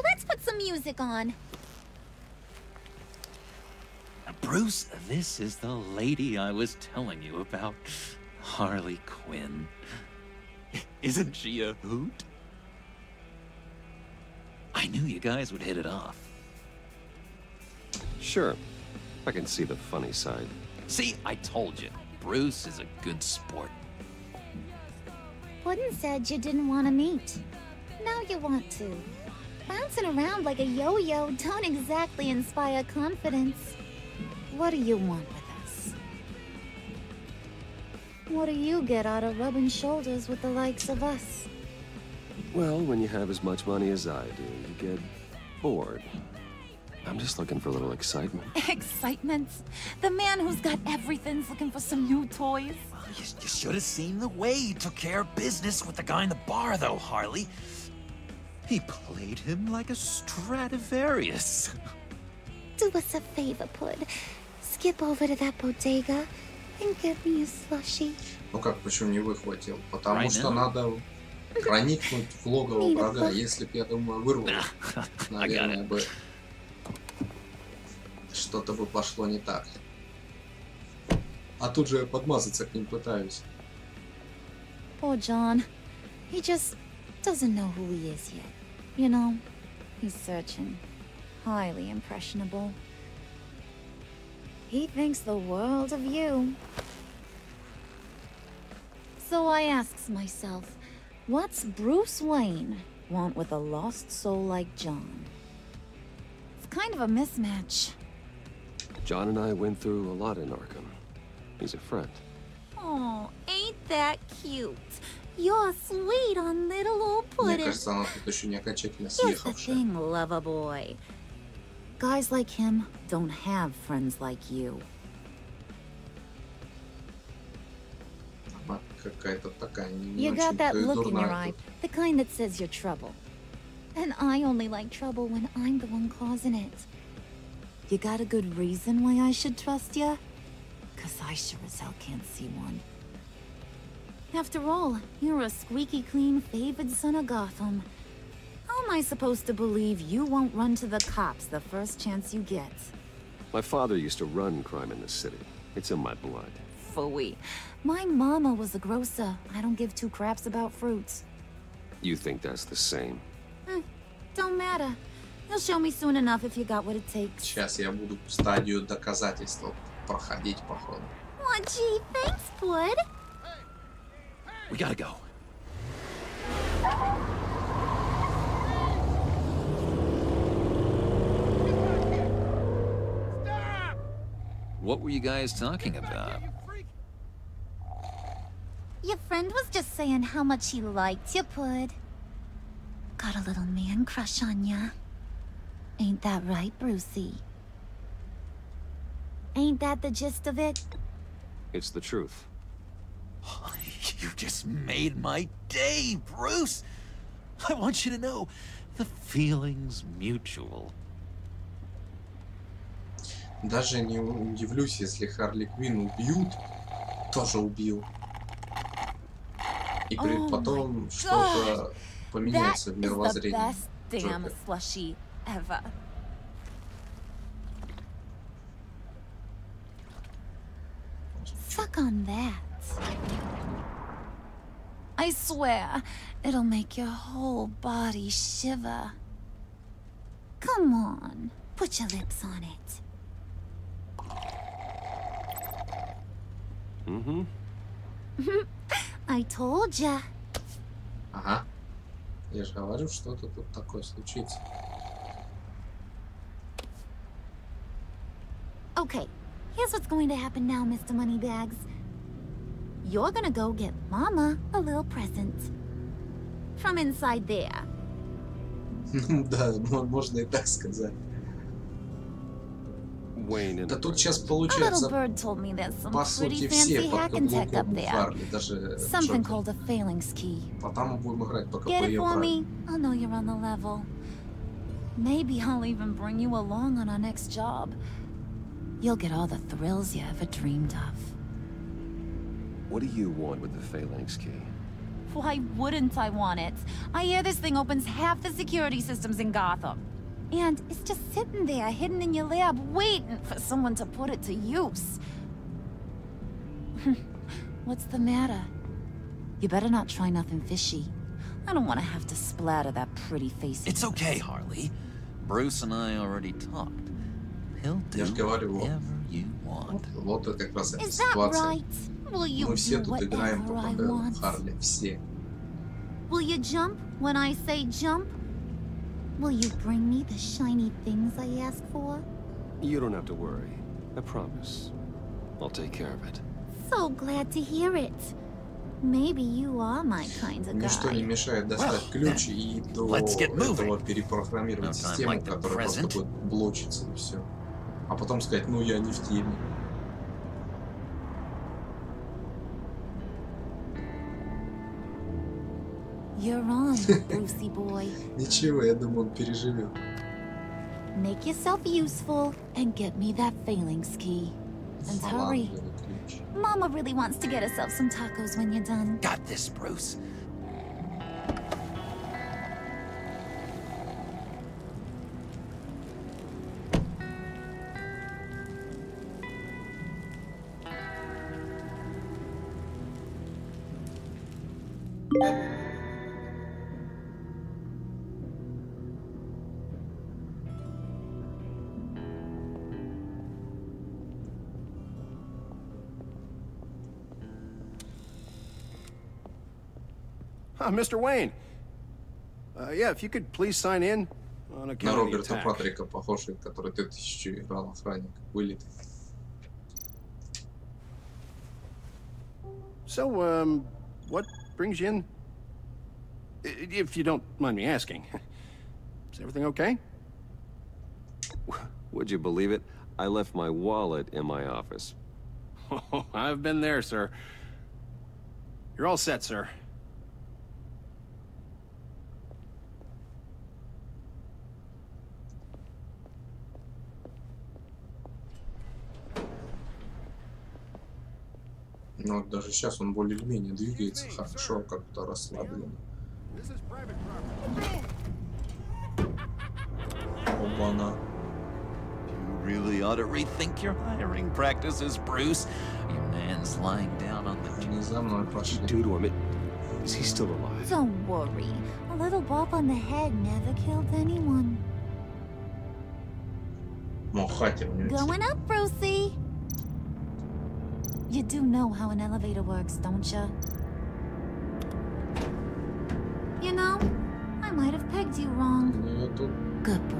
Let's put some music on. Bruce, this is the lady I was telling you about. Harley Quinn. Isn't she a hoot? I knew you guys would hit it off. Sure. I can see the funny side. See, I told you. Bruce is a good sport. Puddin said you didn't want to meet. Now you want to. Bouncing around like a yo-yo don't exactly inspire confidence. What do you want with us? What do you get out of rubbing shoulders with the likes of us? Well, when you have as much money as I do, you get bored. I'm just looking for a little excitement. Excitement? The man who's got everything's looking for some new toys? Well, you should have seen the way he took care of business with the guy in the bar, though, Harley. He played him like a Stradivarius. Do us a favor, Pud. Skip over to that bodega and get me a slushie. Ну как, почему не выхватил? Потому что надо проникнуть в логово врага. Если б, я думаю, вырвал, наверное, бы что-то бы пошло не так. А тут же подмазаться к ним пытаюсь. Poor John. He just doesn't know who he is yet. You know, he's searching. Highly impressionable. He thinks the world of you. So I asks myself, what's Bruce Wayne want with a lost soul like John? It's kind of a mismatch. John and I went through a lot in Arkham. He's a friend. Oh, ain't that cute? You're sweet on little old Мне Puddin'. кажется, она тут еще не окончательно Here's the съехавшая. thing, lover boy. Guys like him don't have friends like you. Она какая-то такая не You got that очень-то и look in your дурная eye, тут. the kind that says you're trouble. And I only like trouble when I'm the one causing it. You got a good reason why I should trust you? 'Cause I sure as hell can't see one. After all, you're a squeaky clean favored son of Gotham. How am I supposed to believe you won't run to the cops the first chance you get? My father used to run crime in the city. It's in my blood. Phooey. My mama was a grocer. I don't give two craps about fruits. You think that's the same? Don't matter. You'll show me soon enough if you got what it takes. Сейчас я буду стадию доказательства проходить, походу. Oh, gee, thanks, bud. We gotta go. What were you guys talking about? Your friend was just saying how much he liked you, Pud. Got a little man crush on ya. Ain't that right, Brucey? Ain't that the gist of it? It's the truth. You just made my day, Bruce! I want you to know, the feeling's mutual. Даже не удивлюсь, если Харли Квинн убьют. Тоже убил. И потом что-то поменяется в мировоззрении. Best damn Джокера. slushy ever. Suck on that. I swear, it'll make your whole body shiver. Come on, put your lips on it. Mm-hmm. I told ya. Ага. Я же говорю, что-то тут такое случится. Okay, here's what's going to happen now, Mr. Moneybags. You're gonna go get Mama a little present. From inside there. Да, можно и так сказать. Да тут сейчас A little получается, bird told me there's some по pretty сути, все fancy под hack and tech каблуком up у there. Харли, даже Something Джокер. called a phalanx key. Потому будем играть пока Get по it ее for правилам. me? I'll know you're on the level. Maybe I'll even bring you along on our next job. You'll get all the thrills you ever dreamed of. What do you want with the Phalanx key? Why wouldn't I want it? I hear this thing opens half the security systems in Gotham. And it's just sitting there, hidden in your lab, waiting for someone to put it to use. What's the matter? You better not try nothing fishy. I don't want to have to splatter that pretty face. It's okay, Harley. Bruce and I already talked. He'll do Я же говорю, whatever you want. вот это как раз эта Is that ситуация. right? Will you Мы все do тут играем по whatever I правилам want? Харли, все. Will you jump when I say jump? Will you bring me the shiny things I ask for? You don't have to worry. I promise. I'll take care of it. So glad to hear it. Maybe you are my kind of Ничто не guy. мешает достать ключ и до этого перепрограммировать систему, которая просто будет блочиться и все. А потом сказать, ну я не в теме. You're on, Brucey boy. Ничего, я думаю, он переживет. Make yourself useful and get me that phalanx key. And hurry. Mama really wants to get herself some tacos when you're done. Got this, Bruce. Mr. Wayne. Yeah, if you could please sign in on На account of the Роберта attack. Патрика похожий, который 2000 играл охранник, вылитый. So, what brings you in? If you don't mind me asking. Is everything okay? Would you believe it? I left my wallet in my office. Oh, I've been there, sir. You're all set, sir. Но даже сейчас он более-менее двигается хорошо, как-то расслабленно. Оба-на. You really ought to rethink your hiring practices, Bruce. Your man's lying down on the... Они за мной пошли. Do to him. Is he still alive? Don't worry. A little bump on the head never killed anyone. Махать им. Going up, Brucey. You do know how an elevator works, don't you? You know, I might have pegged you wrong. Good boy.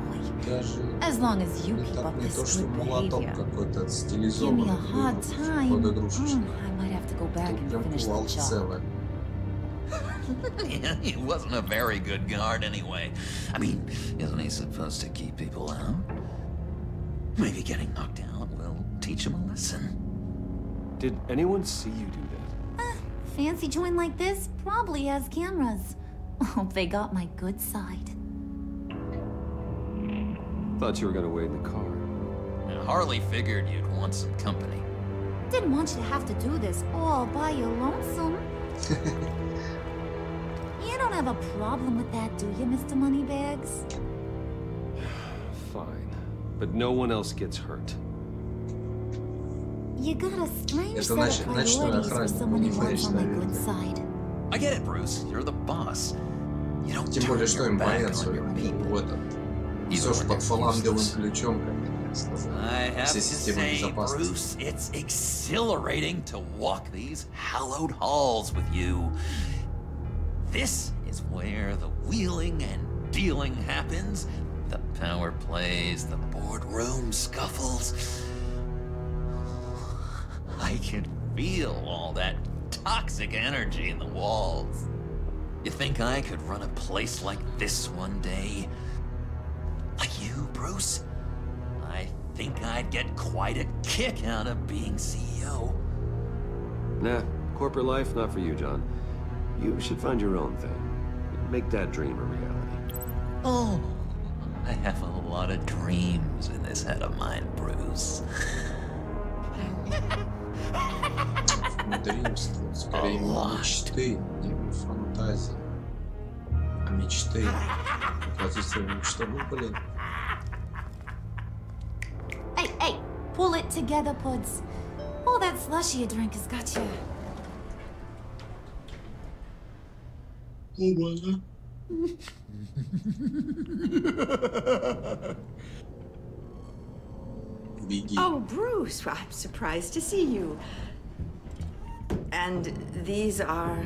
As long as you keep up this good behavior. Give me a hard time. I might have to go back and finish the job. Yeah, he wasn't a very good guard anyway. I mean, isn't he supposed to keep people out? Maybe getting knocked out will teach him a lesson. Did anyone see you do that? Fancy joint like this probably has cameras. Hope they got my good side. Thought you were gonna wait in the car. Now, Harley figured you'd want some company. Didn't want you to have to do this all by your lonesome. You don't have a problem with that, do you, Mr. Moneybags? Fine. But no one else gets hurt. You got a strange set of priorities for someone who wants on my good side. I get it, Bruce. You're the boss. You don't Тем более, что им back бояться on your people. в этот. Все ж под фаланговым ключом, как сказал. I have Все to системы say, безопасности. Bruce, it's exhilarating to walk these hallowed halls with you. This is where the wheeling and dealing happens. The power plays, the boardroom scuffles. I can feel all that toxic energy in the walls. You think I could run a place like this one day? Like you, Bruce? I think I'd get quite a kick out of being CEO. Nah, corporate life, not for you, John. You should find your own thing. Make that dream a reality. Oh, I have a lot of dreams in this head of mine, Bruce. Дримство, скорее мечты, не фантазии, а мечты. Воплотить свою мечту, ну блин. Hey, pull it together, Puds. All that slushy you drink has got you. Оба-на. Беги. Oh, Bruce, I'm surprised to see you. And these are...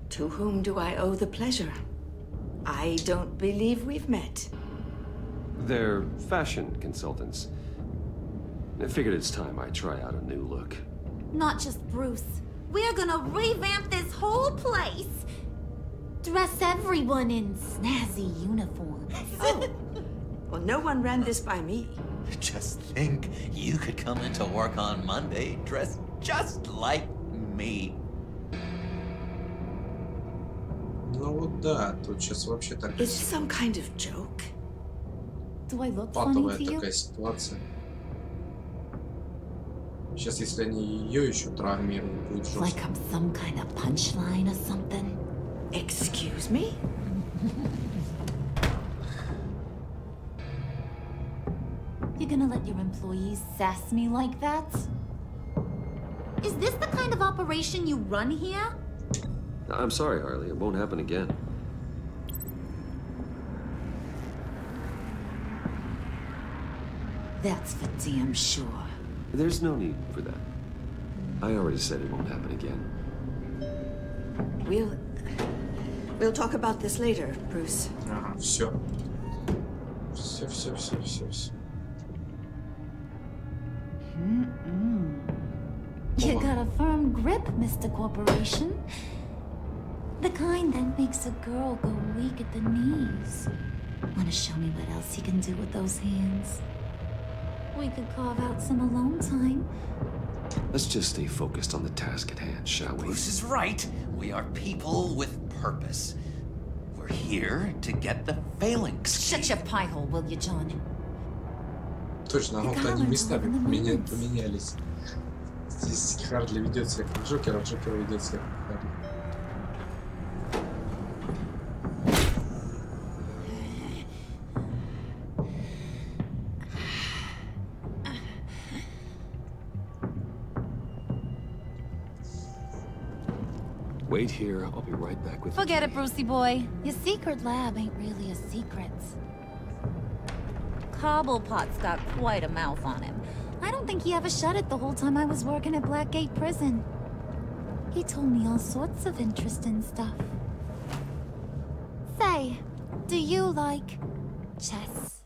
To whom do I owe the pleasure? I don't believe we've met. They're fashion consultants. I figured it's time I try out a new look. Not just Bruce. We're gonna revamp this whole place. Dress everyone in snazzy uniforms. Oh, well, no one ran this by me. Just think, you could come into work on Monday dressed just like me. Ну вот да, тут сейчас вообще так Is this some kind of joke? Do I look funny патовая to you? такая ситуация. Сейчас, если они ее еще травмируют, будет жестко. Like I'm some kind of punchline or something. Excuse me? You're gonna let your employees sass me like that? Is this the kind of operation you run here? I'm sorry, Harley. It won't happen again. That's for damn sure. There's no need for that. I already said it won't happen again. We'll talk about this later, Bruce. Ага, все. Все. You got a firm grip, Mr. Corporation. The kind that makes a girl go weak at the knees. Wanna show me what else you can do with those hands? We could carve out some alone time. Let's just stay focused on the task at hand, shall we? Bruce is right. We are people with purpose. We're here to get the phalanx. Shut your pie hole, will you, John? Точно, ну-то они местами поменялись. Здесь Харли ведет себя как Джокер, а Джокер ведет себя как Харли. Wait here, I'll be right back with you. Forget it, Brucey boy. Your secret lab ain't really a secret. Cobblepot's got quite a mouth on him. I don't think he ever shut it the whole time I was working at Blackgate Prison. He told me all sorts of interesting stuff. Say, do you like chess?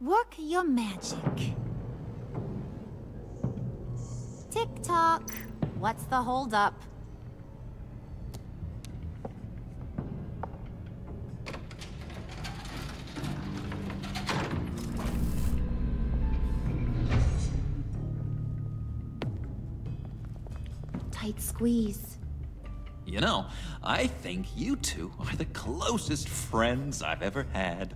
Work your magic. Tick-tock. What's the holdup? Tight squeeze. You know, I think you two are the closest friends I've ever had.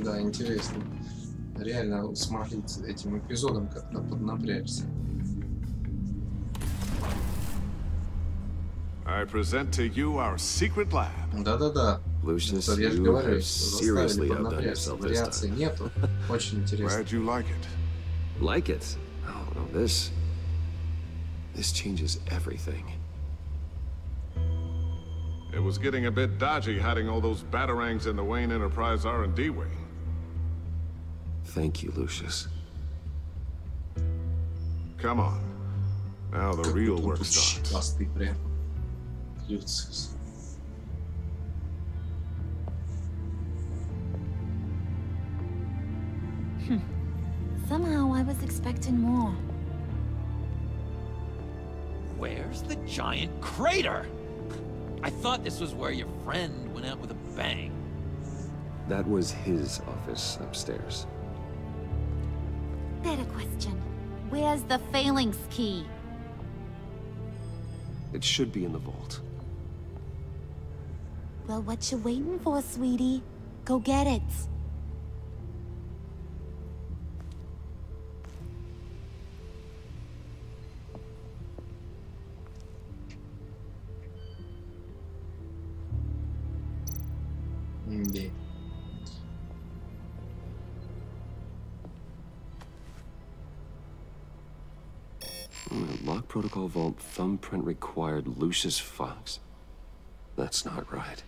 Да, интересно. Реально смогли этим эпизодом как-то поднапрячься. I present to you our secret lab. Да-да-да. Lucius, Я же you говорю, have что seriously заставили outdone поднапрячься. yourself this Вариаций time. нету. Очень интересно. Glad you like it. Like it? Oh, no, this changes everything. It was getting a bit dodgy hiding all those batarangs in the Wayne Enterprise R&D wing. Thank you, Lucius. Come on. Now the real work starts. Хвосты прям. Люциус. Somehow I was expecting more. Where's the giant crater? I thought this was where your friend went out with a bang. That was his office upstairs. Better question. Where's the phalanx key? It should be in the vault. Well, what you waiting for, sweetie? Go get it. Indeed. Lock protocol vault thumbprint required Lucius Fox. That's not right.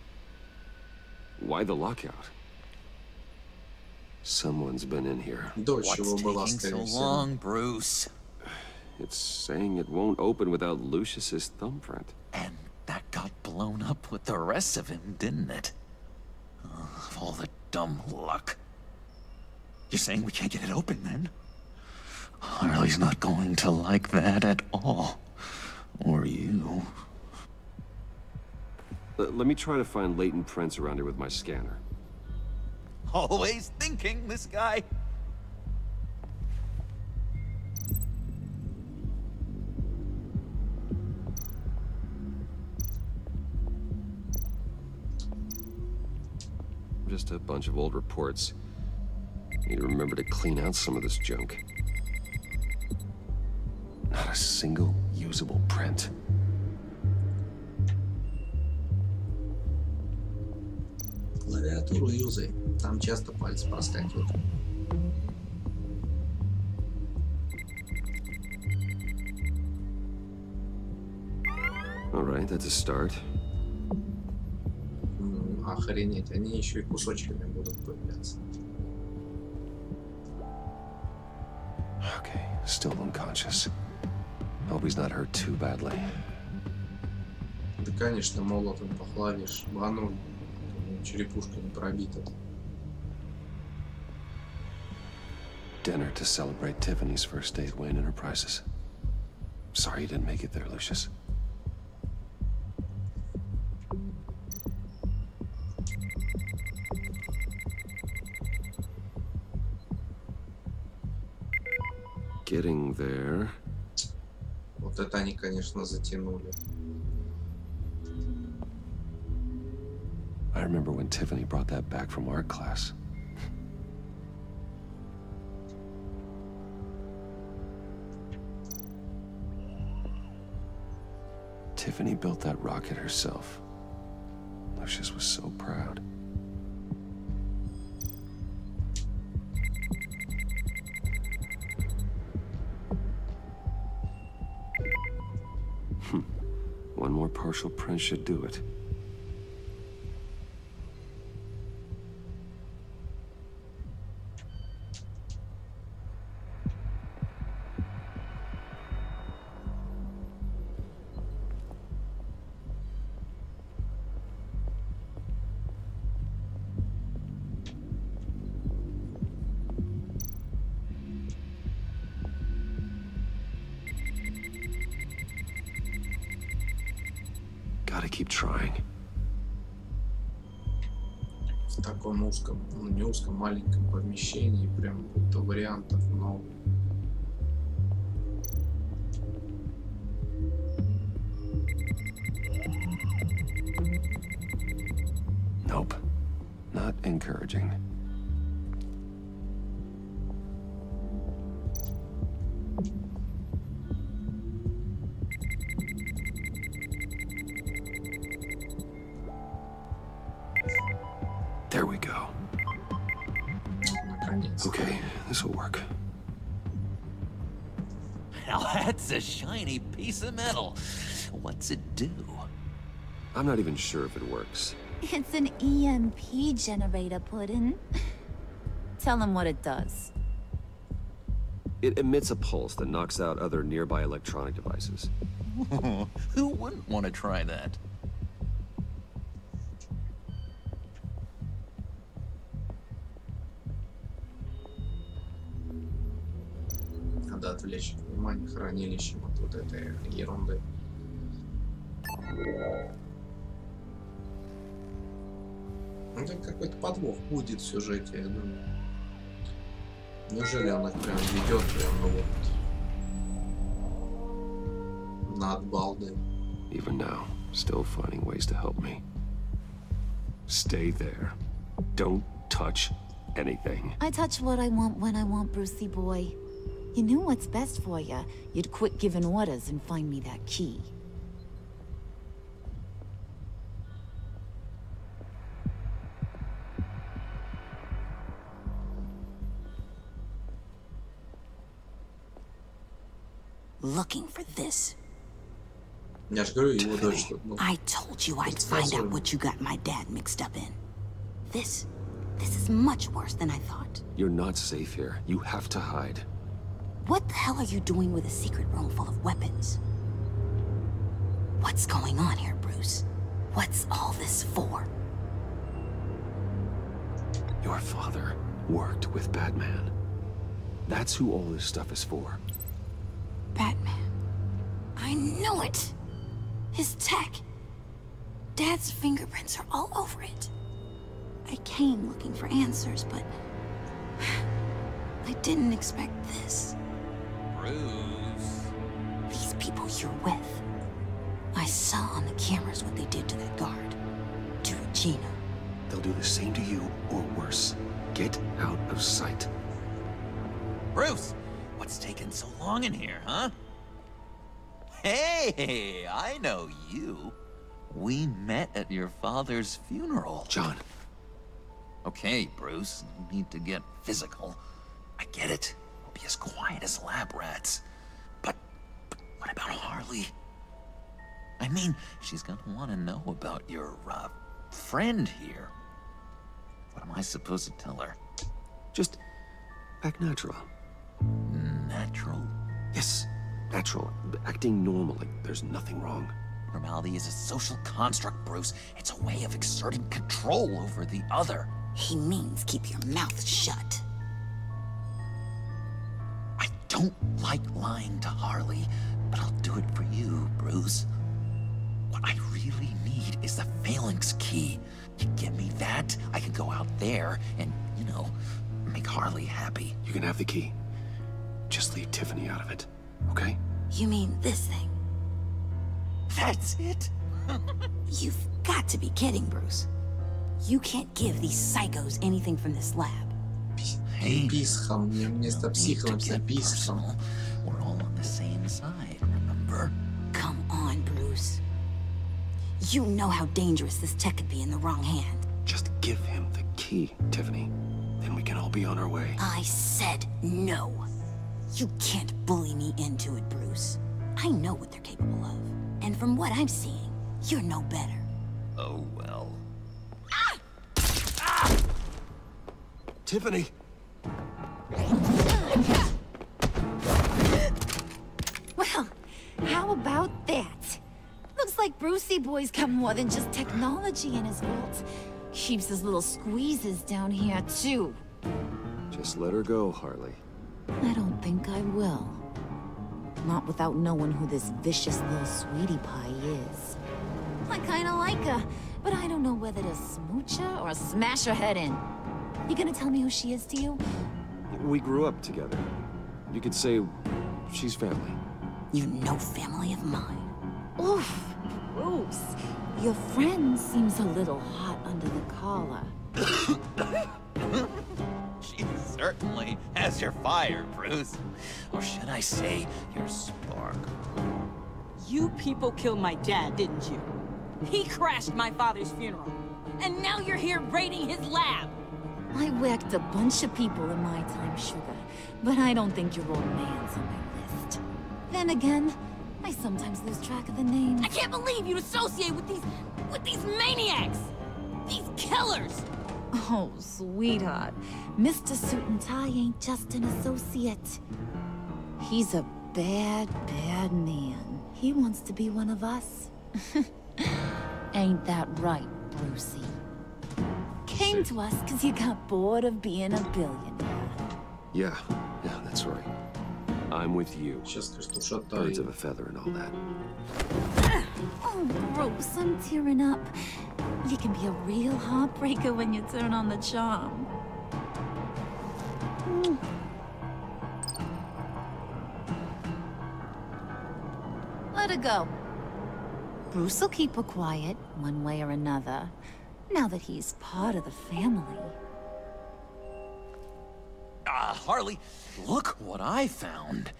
Why the lockout? Someone's been in here. What's taking so long, Bruce? It's saying it won't open without Lucius's thumbprint. And that got blown up with the rest of him, didn't it? Of all the dumb luck. You're saying we can't get it open, then? Harley's not going to like that at all. Or you. Let me try to find latent prints around here with my scanner. Always thinking, this guy. Just a bunch of old reports. Need to remember to clean out some of this junk. Not a single usable print. Клавиатуру юзай. Там часто пальцы проскакивают. All right, that's a start. Охренеть, они еще и кусочками будут появляться. Okay, still unconscious. Hope he's not hurt too badly. Да, конечно, молотом по клавиш бануль. Черепушка не пробита. Dinner to celebrate Tiffany's first day at Wayne Enterprises. Sorry you didn't make it there, Lucius. Getting there. Вот это они, конечно, затянули. I remember when Tiffany brought that back from art class. Tiffany built that rocket herself. Lucius was so proud. One more partial print should do it. Gotta keep trying. В таком узком, ну не узком, маленьком помещении, прям будто вариантов много. Nope. Not encouraging. There we go. Okay, this will work. Now that's a shiny piece of metal. What's it do? I'm not even sure if it works. It's an EMP generator, Puddin'. Tell him what it does. It emits a pulse that knocks out other nearby electronic devices. Who wouldn't want to try that? Надо отвлечь внимание хранилищем от вот этой ерунды. Ну, там какой-то подвох будет в сюжете, я думаю. Неужели он их прям ведет прям, ну вот, на отбалды? Even now, still finding ways to help me. Stay there. Don't touch anything. I touch what I want when I want, Brucey boy. You knew what's best for you. You'd quit giving orders and find me that key. Looking for this. Я ж говорю, его дочь тут, ну, I told you I'd find out what you got my dad mixed up in. This is much worse than I thought. You're not safe here. You have to hide. What the hell are you doing with a secret room full of weapons? What's going on here, Bruce? What's all this for? Your father worked with Batman. That's who all this stuff is for. Batman. I knew it! His tech. Dad's fingerprints are all over it. I came looking for answers, but I didn't expect this. Bruce. These people you're with. I saw on the cameras what they did to that guard. To Regina. They'll do the same to you, or worse. Get out of sight. Bruce! What's taking so long in here, huh? Hey, I know you. We met at your father's funeral. John. Okay, Bruce, no need to get physical. I get it. We'll be as quiet as lab rats. But what about Harley? I mean, she's gonna want to know about your, friend here. What am I supposed to tell her? Just act natural. Natural? Yes, natural. Acting normally. There's nothing wrong. Normality is a social construct, Bruce. It's a way of exerting control over the other. He means keep your mouth shut. I don't like lying to Harley, but I'll do it for you, Bruce. What I really need is the phalanx key. You give me that, I can go out there and, you know, make Harley happy. You can have the key. Just leave Tiffany out of it, okay? You mean this thing? That's it? You've got to be kidding, Bruce. You can't give these psychos anything from this lab. Hey, Писхом, мне вместо психом написано писхом. We're all on the same side, remember? Come on, Bruce. You know how dangerous this tech could be in the wrong hand. Just give him the key, Tiffany. Then we can all be on our way. I said no. You can't bully me into it, Bruce. I know what they're capable of. And from what I'm seeing, you're no better. Oh, well. Ah! Ah! Tiffany! Well, how about that? Looks like Brucey Boy's got more than just technology in his vault. Keeps his little squeezes down here, too. Just let her go, Harley. I don't think I will. Not without knowing who this vicious little sweetie pie is. I kinda like her, but I don't know whether to smooch her or smash her head in. You gonna tell me who she is to you? We grew up together. You could say she's family. You know family of mine. Oof, Bruce. Your friend seems a little hot under the collar. She certainly has your fire, Bruce. Or should I say, your spark. You people killed my dad, didn't you? He crashed my father's funeral. And now you're here raiding his lab. I whacked a bunch of people in my time, sugar. But I don't think your old man's on my list. Then again, I sometimes lose track of the names. I can't believe you'd associate with these maniacs! These killers! Oh, sweetheart. Mr. Suit and Tie ain't just an associate. He's a bad, bad man. He wants to be one of us. Ain't that right, Brucey? Came to us because you got bored of being a billionaire. Yeah, that's right. I'm with you. Сейчас, кажется, ушатаю. Birds of a feather and all that. Oh, Bruce, I'm tearing up. You can be a real heartbreaker when you turn on the charm. Let her go. Bruce will keep her quiet, one way or another, now that he's part of the family. Harley, look what I found.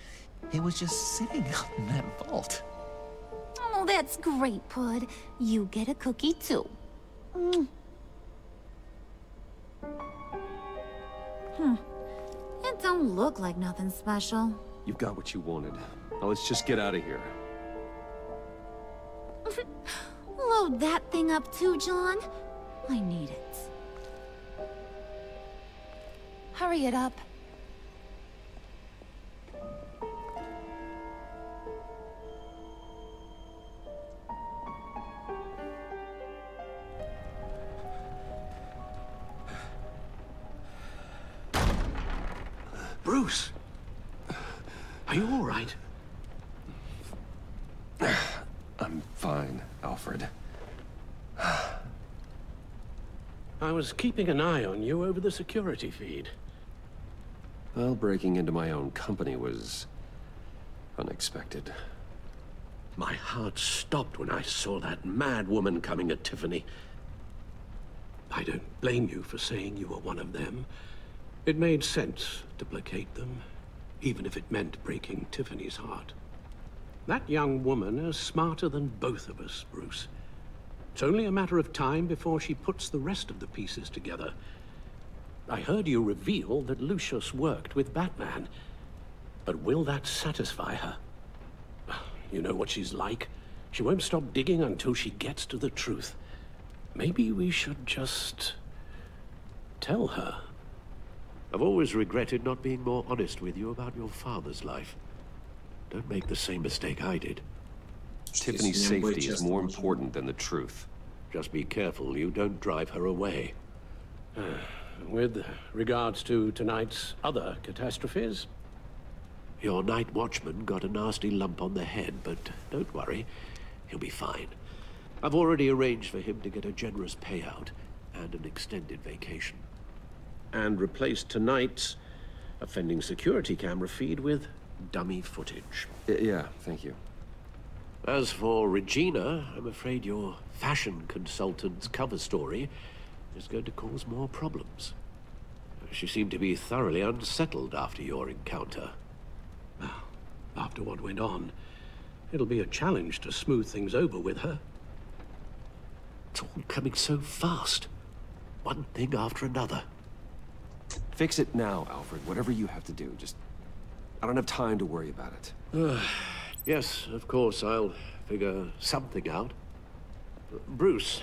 It was just sitting up in that vault. Oh, that's great, Pud. You get a cookie, too. It don't look like nothing special. You've got what you wanted. Now let's just get out of here. Load that thing up too, John. I need it. Hurry it up. Bruce! Are you all right? I'm fine, Alfred. I was keeping an eye on you over the security feed. Well, breaking into my own company was unexpected. My heart stopped when I saw that mad woman coming at Tiffany. I don't blame you for saying you were one of them. It made sense to placate them, even if it meant breaking Tiffany's heart. That young woman is smarter than both of us, Bruce. It's only a matter of time before she puts the rest of the pieces together. I heard you reveal that Lucius worked with Batman. But will that satisfy her? You know what she's like. She won't stop digging until she gets to the truth. Maybe we should just tell her. I've always regretted not being more honest with you about your father's life. Don't make the same mistake I did. Tiffany's safety is more important than the truth. Just be careful you don't drive her away. With regards to tonight's other catastrophes? Your night watchman got a nasty lump on the head, but don't worry, he'll be fine. I've already arranged for him to get a generous payout and an extended vacation. And replaced tonight's offending security camera feed with dummy footage. Yeah, thank you. As for Regina, I'm afraid your fashion consultant's cover story is going to cause more problems. She seemed to be thoroughly unsettled after your encounter. Well, after what went on, it'll be a challenge to smooth things over with her. It's all coming so fast. One thing after another. Fix it now, Alfred. Whatever you have to do. Just... I don't have time to worry about it. Yes, of course, I'll figure something out. Bruce.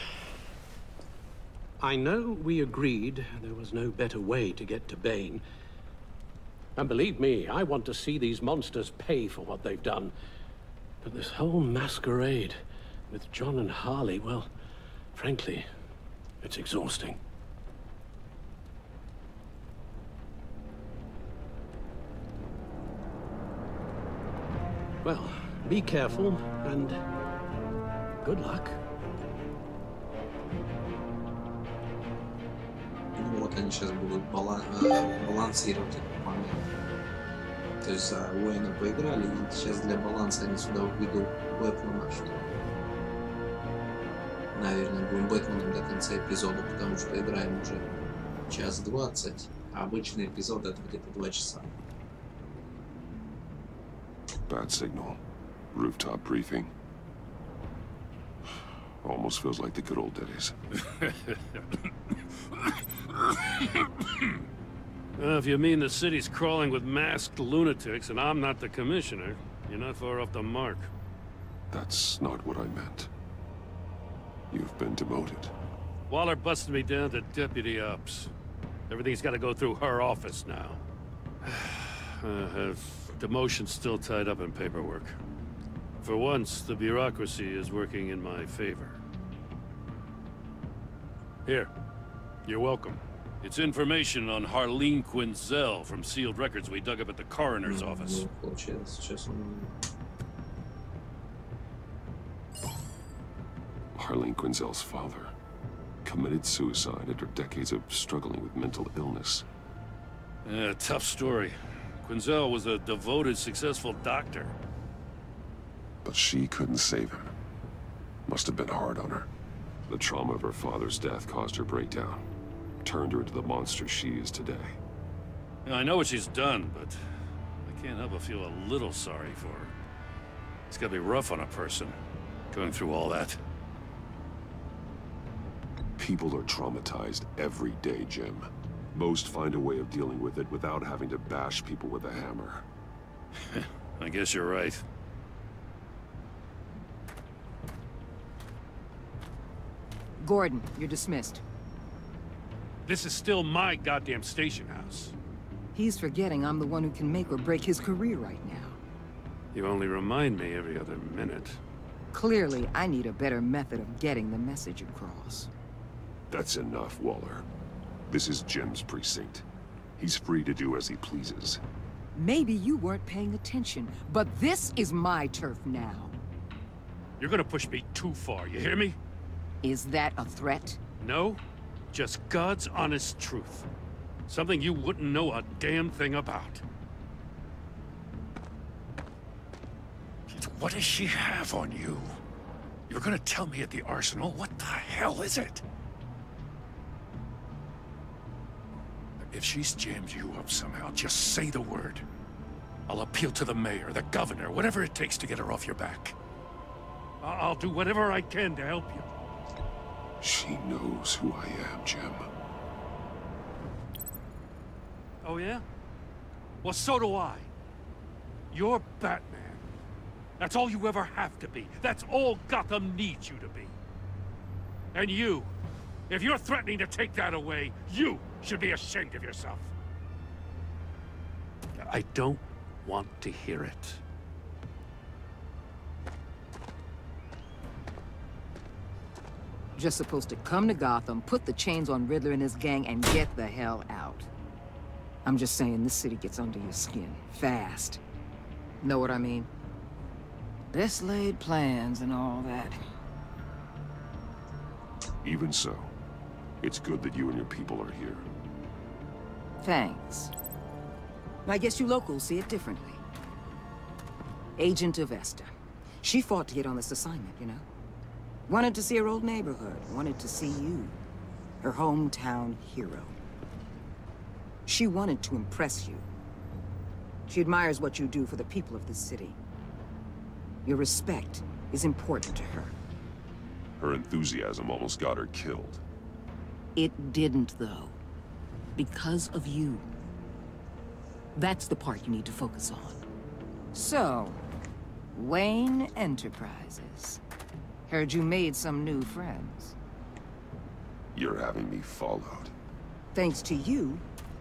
I know we agreed there was no better way to get to Bane. And believe me, I want to see these monsters pay for what they've done. But this whole masquerade with John and Harley, well, frankly, it's exhausting. Well, be careful, and good luck. Ну вот они сейчас будут балансировать этот момент. То есть за Уэйна поиграли, и сейчас для баланса они сюда введут Бэтмена, что... Наверное, будем Бэтменом до конца эпизода, потому что играем уже 1:20, а обычный эпизод это где-то 2 часа. Bad signal. Rooftop briefing. Almost feels like the good old days. If you mean the city's crawling with masked lunatics and I'm not the commissioner, you're not far off the mark. That's not what I meant. You've been demoted. Waller busted me down to deputy ops. Everything's got to go through her office now. Demotion's still tied up in paperwork. For once, the bureaucracy is working in my favor. Here. You're welcome. It's information on Harleen Quinzel from sealed records we dug up at the coroner's office. Harleen Quinzel's father committed suicide after decades of struggling with mental illness. Yeah, tough story. Quinzel was a devoted, successful doctor. But she couldn't save him. Must have been hard on her. The trauma of her father's death caused her breakdown. Turned her into the monster she is today. Yeah, I know what she's done, but I can't help but feel a little sorry for her. It's gotta be rough on a person, going through all that. People are traumatized every day, Jim. Most find a way of dealing with it without having to bash people with a hammer. I guess you're right. Gordon, you're dismissed. This is still my goddamn station house. He's forgetting I'm the one who can make or break his career right now. You only remind me every other minute. Clearly, I need a better method of getting the message across. That's enough, Waller. This is Jim's precinct. He's free to do as he pleases. Maybe you weren't paying attention, but this is my turf now. You're gonna push me too far, you hear me? Is that a threat? No, just God's honest truth. Something you wouldn't know a damn thing about. What does she have on you? You're gonna tell me at the arsenal? What the hell is it? If she's jammed you up somehow, just say the word. I'll appeal to the mayor, the governor, whatever it takes to get her off your back. I'll do whatever I can to help you. She knows who I am, Jim. Oh, yeah? Well, so do I. You're Batman. That's all you ever have to be. That's all Gotham needs you to be. And you, if you're threatening to take that away, you should be ashamed of yourself. I don't want to hear it. Just supposed to come to Gotham, put the chains on Riddler and his gang, and get the hell out. I'm just saying, this city gets under your skin. Fast. Know what I mean? Best laid plans and all that. Even so, it's good that you and your people are here. Thanks. I guess you locals see it differently. Agent Avesta. She fought to get on this assignment, you know? Wanted to see her old neighborhood. Wanted to see you. Her hometown hero. She wanted to impress you. She admires what you do for the people of this city. Your respect is important to her. Her enthusiasm almost got her killed. It didn't, though. Because of you. That's the part you need to focus on. So, Wayne Enterprises. Heard you made some new friends. You're having me followed. Thanks to you,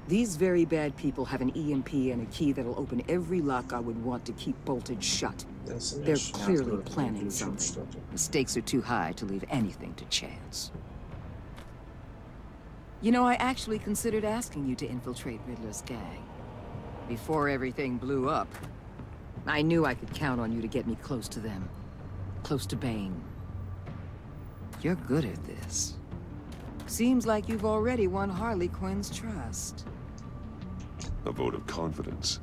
these very bad people have an EMP and a key that'll open every lock I would want to keep bolted shut. They're clearly planning something. The stakes are too high to leave anything to chance. You know, I actually considered asking you to infiltrate Riddler's gang. Before everything blew up, I knew I could count on you to get me close to them. Close to Bane. You're good at this. Seems like you've already won Harley Quinn's trust. A vote of confidence.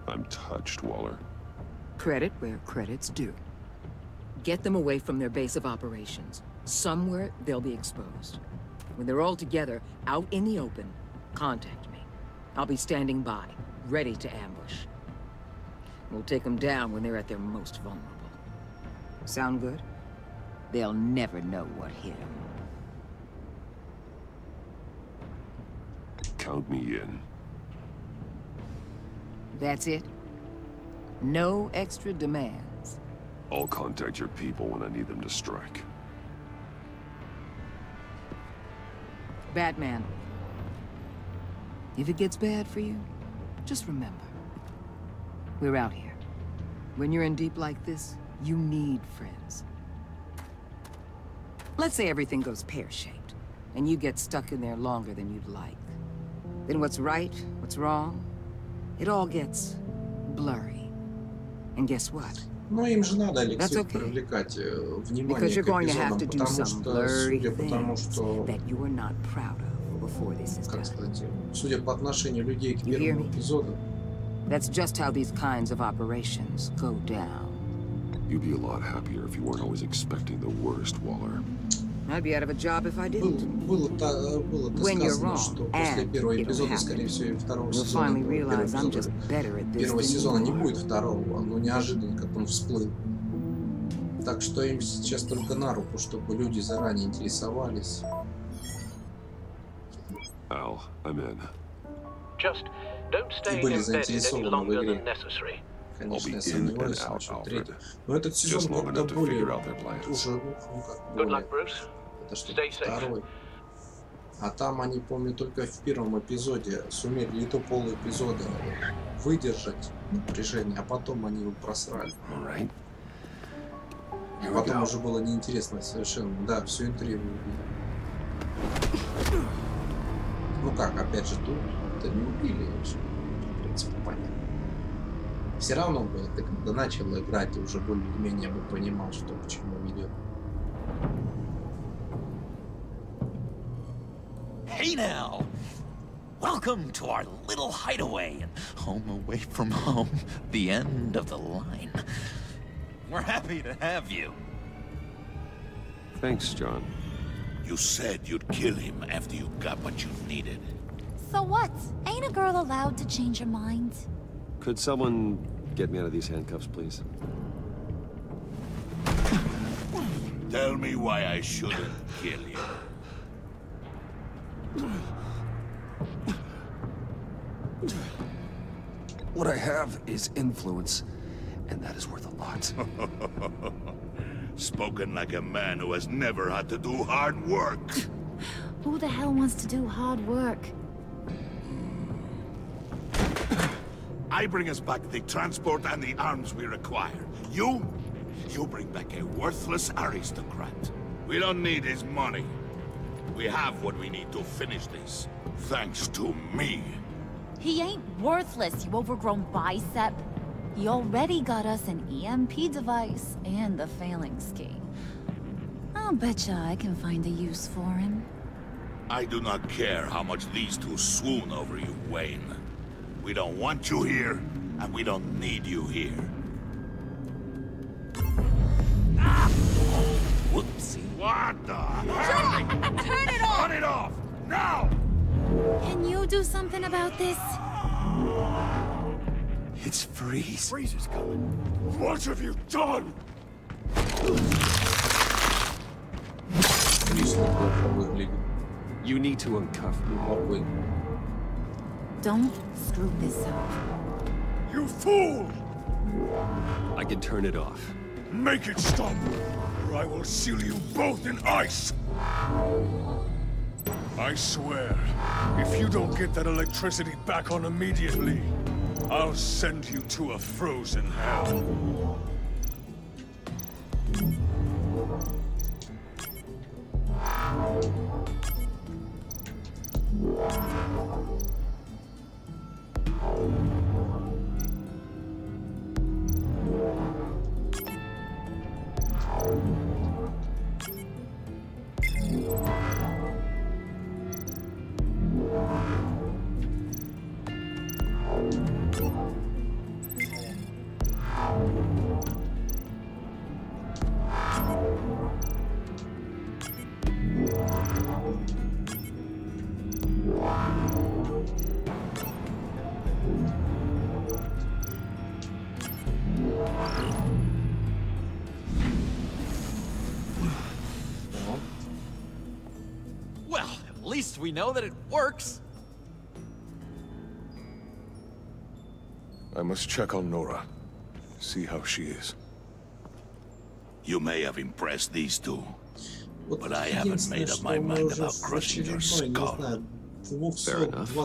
I'm touched, Waller. Credit where credit's due. Get them away from their base of operations. Somewhere they'll be exposed. When they're all together, out in the open, contact me. I'll be standing by, ready to ambush. We'll take them down when they're at their most vulnerable. Sound good? They'll never know what hit them. Count me in. That's it? No extra demands? I'll contact your people when I need them to strike. Batman. If it gets bad for you, just remember. We're out here. When you're in deep like this, you need friends. Let's say everything goes pear-shaped, and you get stuck in there longer than you'd like. Then what's right, what's wrong, it all gets blurry. And guess what? Ну, им же надо, Алекс, привлекать внимание к эпизодам, потому что, судя по тому, что... Как сказать, судя по отношению людей к первому эпизоду... That's just how these kinds of operations go down. You'd be a lot happier if you weren't always expecting the worst, Waller. I'd be out of a job if I didn't. Было-то сказано, что после первого эпизода, скорее всего, и второго сезона, первого сезона не будет второго, но неожиданно, как он всплыл. Так что им сейчас только на руку, чтобы люди заранее интересовались. Al, I'm in. Just don't stay embedded any longer than necessary. Конечно, я сомневаюсь насчет третьего. Но этот сезон как-то более уже, ну как более... Это что-то второй. А там они, помню, только в первом эпизоде сумели и то полэпизода выдержать напряжение, а потом они его просрали. А потом уже было неинтересно совершенно. Да, всю интригу убили. Ну как, опять же, тут-то не убили, в принципе, понятно. Все равно было, ты когда начал играть, ты уже более-менее бы понимал, что к чему ведет. Hey now! Welcome to our little hideaway and home away from home, the end of the line. We're happy to have you. Thanks, John. You said you'd kill him after you got what you needed. So what? Ain't a girl allowed to change her mind? Could someone get me out of these handcuffs, please? Tell me why I shouldn't kill you. What I have is influence, and that is worth a lot. Spoken like a man who has never had to do hard work. Who the hell wants to do hard work? I bring us back the transport and the arms we require. You bring back a worthless aristocrat. We don't need his money. We have what we need to finish this. Thanks to me. He ain't worthless, you overgrown bicep. He already got us an EMP device and the phalanx key. I'll betcha I can find a use for him. I do not care how much these two swoon over you, Wayne. We don't want you here, and we don't need you here. Ah! Whoopsie. What the heck? Turn it off! Turn it off! Now! Can you do something about this? It's Freeze. Freeze is coming. What have you done? You need to uncuff me. Don't screw this up. You fool! I can turn it off. Make it stop, or I will seal you both in ice! I swear, if you don't get that electricity back on immediately, I'll send you to a frozen hell. Well, at least we know that it works. I must check on Nora. See how she is. You may have impressed these two, but I haven't made up my mind about crushing your skull. Fair enough.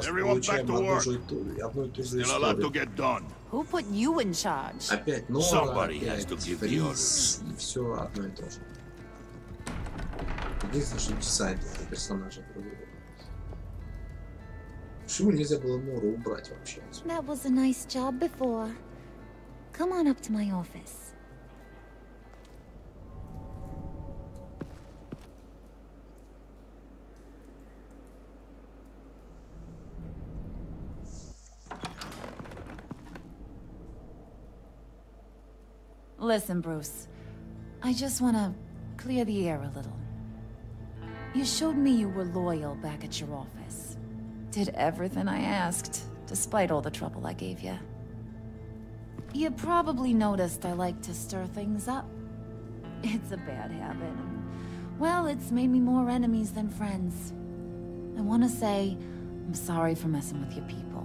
Everyone back to work. Still a lot to get done. Who put you in charge? Опять Нора, Somebody has опять to give the orders. Фриз, и все одно и то же. Единственное, что писать это персонажа другого. Почему нельзя было Нору убрать вообще? That was a nice job before. Come on up to my office. Listen, Bruce. I just want to clear the air a little. You showed me you were loyal back at your office. Did everything I asked, despite all the trouble I gave you. You probably noticed I like to stir things up. It's a bad habit. Well, it's made me more enemies than friends. I want to say I'm sorry for messing with your people.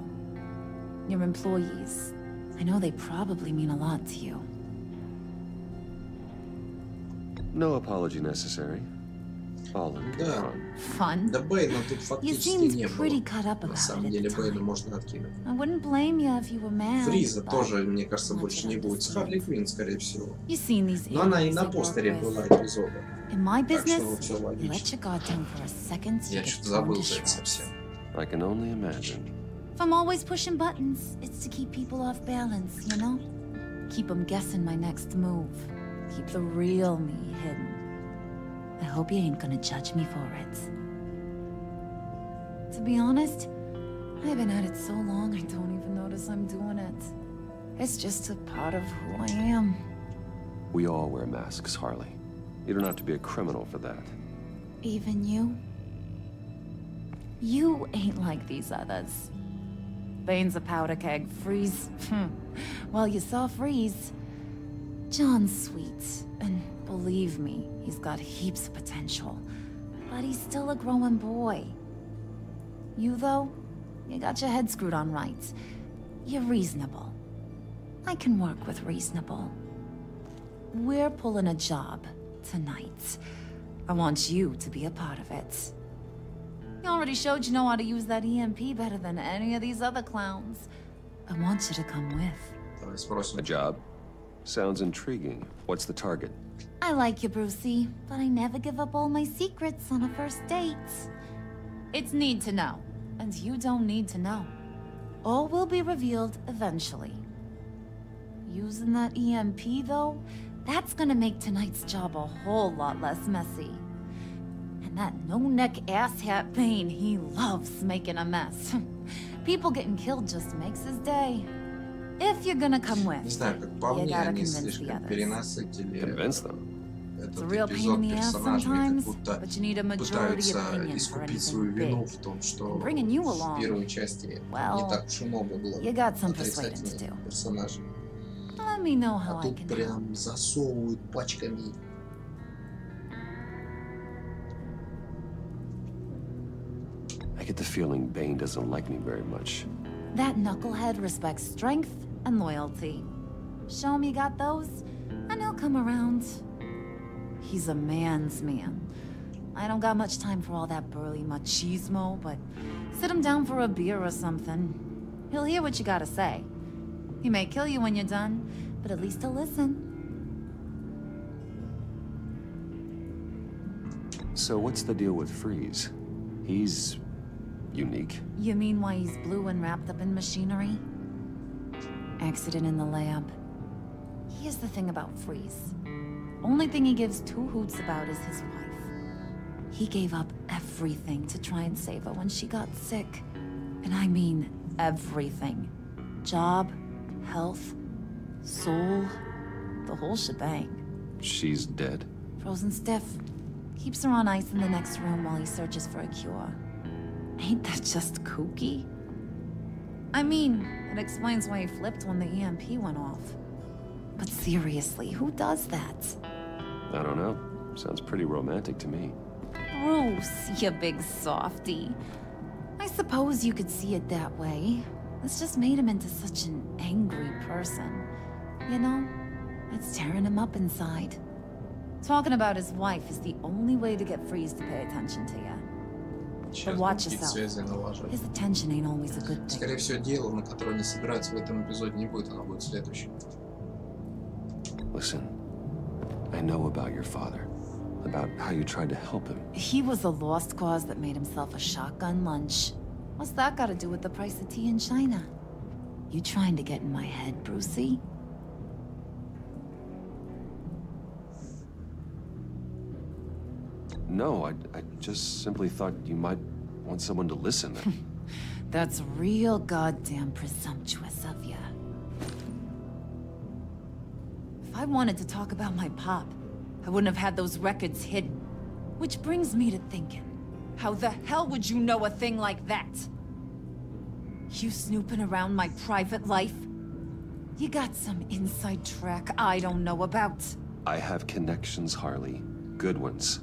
Your employees. I know they probably mean a lot to you. No apology necessary. All in good fun. Да Бэйна тут фактически не было. На самом деле Бэйна можно откинуть. I wouldn't blame you if you were mad. Фриза тоже, мне кажется, больше не будет. С Харли Квинн, скорее всего. You seen these Но она и на постере была эпизода. In my Так что business, все you логично. let your guard down for a second. Я что-то забыл за это совсем. I can only imagine. If I'm always pushing buttons, it's to keep people off balance, you know? Keep them guessing my next move. Keep the real me hidden. I hope you ain't gonna judge me for it. To be honest, I've been at it so long I don't even notice I'm doing it. It's just a part of who I am. We all wear masks, Harley. You don't have to be a criminal for that. Even you? You ain't like these others. Bane's a powder keg. Freeze. Well, you saw Freeze. John's sweet, and believe me, he's got heaps of potential. But he's still a growing boy. You, though, you got your head screwed on right. You're reasonable. I can work with reasonable. We're pulling a job tonight. I want you to be a part of it. You already showed you know how to use that EMP better than any of these other clowns. I want you to come with. Давай спросим. A job? Sounds intriguing. What's the target? I like you, Brucey, but I never give up all my secrets on a first date. It's need to know, and you don't need to know. All will be revealed eventually. Using that EMP, though, that's gonna make tonight's job a whole lot less messy. And that no-neck asshat Bane, he loves making a mess. People getting killed just makes his day. If you're gonna come with, Не знаю, как по you мне, gotta они convince the слишком others. перенасытили Convince them. It's a этот real pain эпизод in the ass персонажами, как sometimes, будто but you need a majority пытаются opinion for искупить anything свою вину big. в том, что And bringing you в along, первой части не well, так уж и много было you got some persuading to do. отрицательных персонажей. Let me know how А I тут can help. прям засовывают пачками. I get the feeling Bane doesn't like me very much. That knucklehead respects strength and loyalty. Show him you got those, and he'll come around. He's a man's man. I don't got much time for all that burly machismo, but sit him down for a beer or something. He'll hear what you gotta say. He may kill you when you're done, but at least he'll listen. So what's the deal with Freeze? He's unique. You mean why he's blue and wrapped up in machinery? Accident in the lab. Here's the thing about Freeze. Only thing he gives two hoots about is his wife. He gave up everything to try and save her when she got sick. And I mean everything. Job, health, soul, the whole shebang. She's dead? Frozen stiff. Keeps her on ice in the next room while he searches for a cure. Ain't that just kooky? I mean, it explains why he flipped when the EMP went off. But seriously, who does that? I don't know. Sounds pretty romantic to me. Bruce, you big softy. I suppose you could see it that way. This just made him into such an angry person. You know, it's tearing him up inside. Talking about his wife is the only way to get Freeze to pay attention to you. But watch yourself. His attention ain't always a good thing. Скорее всего, дело, на которое они собираются в этом эпизоде, не будет, оно будет следующим. Listen, I know about your father. About how you tried to help him. He was a lost cause that made himself a shotgun lunch. What's that got to do with the price of tea in China? You trying to get in my head, Brucey? No, I just simply thought you might want someone to listen. That's real goddamn presumptuous of you. If I wanted to talk about my pop, I wouldn't have had those records hidden. Which brings me to thinking, how the hell would you know a thing like that? You snooping around my private life? You got some inside track I don't know about. I have connections, Harley. Good ones.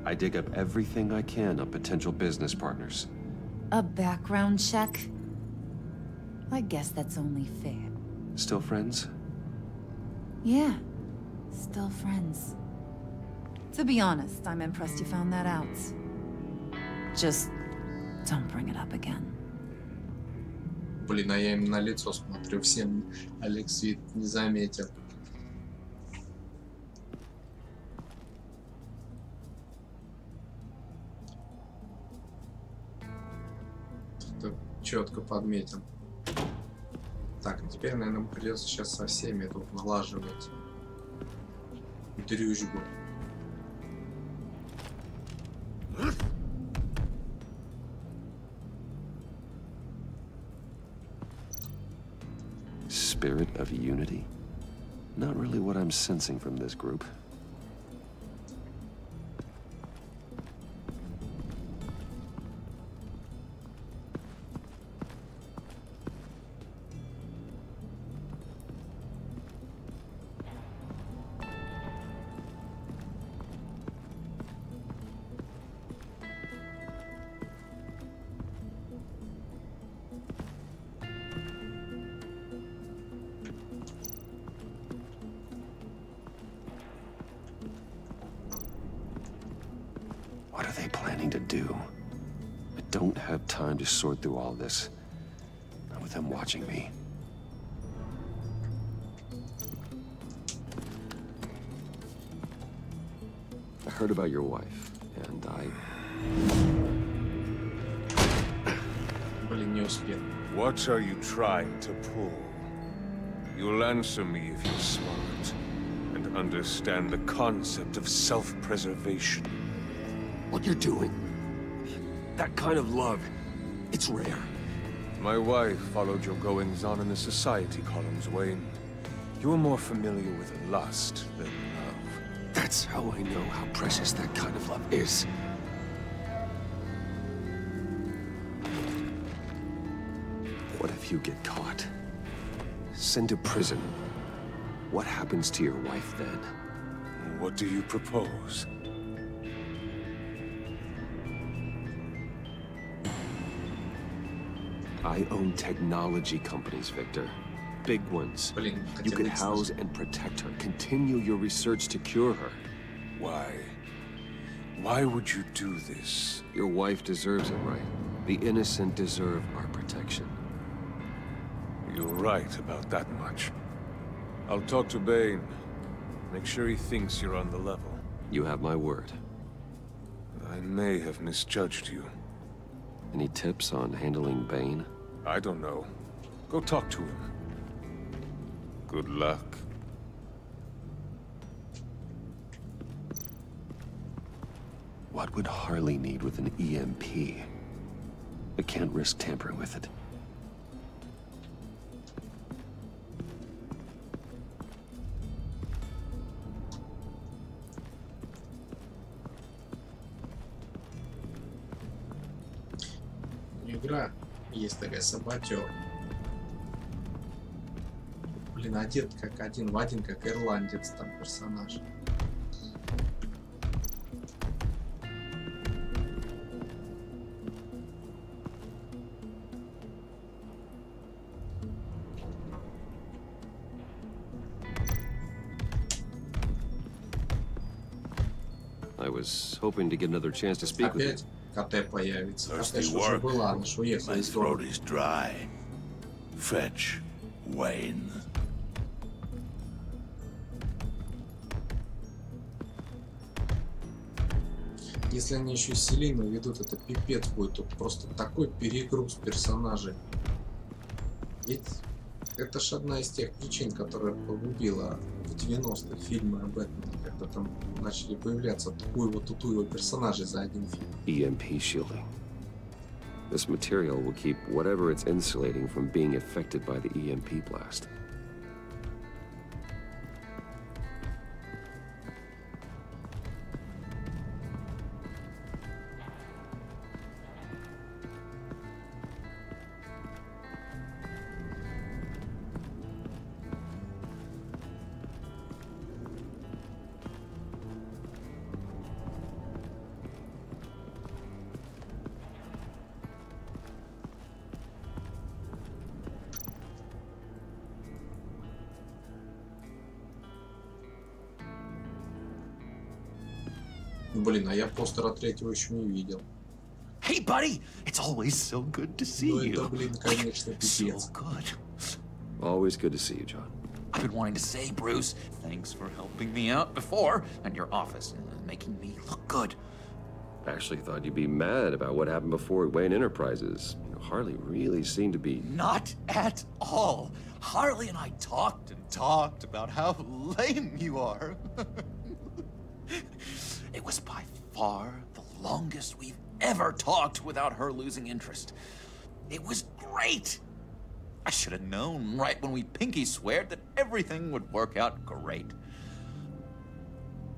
I dig up everything I can on potential business partners. A background check? I guess that's only fair. Still friends? Yeah, still friends. To be honest, I'm impressed you found that out. Just don't bring it up again. Блин, а я им на лицо смотрю всем. Алекс вид не заметил. Кто четко подметил. Так, теперь, наверное, придется сейчас со всеми тут налаживать дружбу. Spirit of unity? Not really what I'm sensing from this group. What are they planning to do? I don't have time to sort through all this. Not with them watching me. heard about your wife, and Блин, не успел. What are you trying to pull? You'll answer me if you're smart and understand the concept of self-preservation. What you're doing, that kind of love, it's rare. My wife followed your goings-on in the society columns, Wayne. You were more familiar with lust than love. That's how I know how precious that kind of love is. What if you get caught? Sent to prison? What happens to your wife then? What do you propose? I own technology companies, Victor. Big ones. Блин, You could house and protect her. Continue your research to cure her. Why? Why would you do this? Your wife deserves it, right? The innocent deserve our protection. You're right about that much. I'll talk to Bane. Make sure he thinks you're on the level. You have my word. I may have misjudged you. Any tips on handling Bane? I don't know. Go talk to him. Good luck. What would Harley need with an EMP? I can't risk tampering with it. Игра есть такая саботер. Блин, одет как один в один, как ирландец там персонаж. I was hoping to get another chance to speak with you. Опять КТ появится. КТ Thirsty что же work. была, она ж уехала My из дома. throat is dry. Fetch, Wayne. Если они еще Селину ведут, это пипец будет. Тут просто такой перегруз персонажей. Ведь это ж одна из тех причин, которая погубила в 90-х фильмы об этом, когда там начали появляться тупую персонажей за один фильм. EMP shielding. This material will keep whatever it's insulating from being affected by the EMP blast. Блин, а я постера третьего еще не видел. Hey, buddy! It's always so good to see Ну это, you. блин, конечно, пипец. So good. Always good to see you, John. I've been wanting to say, Bruce, thanks for helping me out before, and your office, making me look good. Actually thought you'd be mad about what happened before at Wayne Enterprises. You know, Harley really seemed to be... Not at all. Harley and I talked and talked about how lame you are. It was by far the longest we've ever talked without her losing interest. It was great. I should have known right when we pinky sweared that everything would work out great.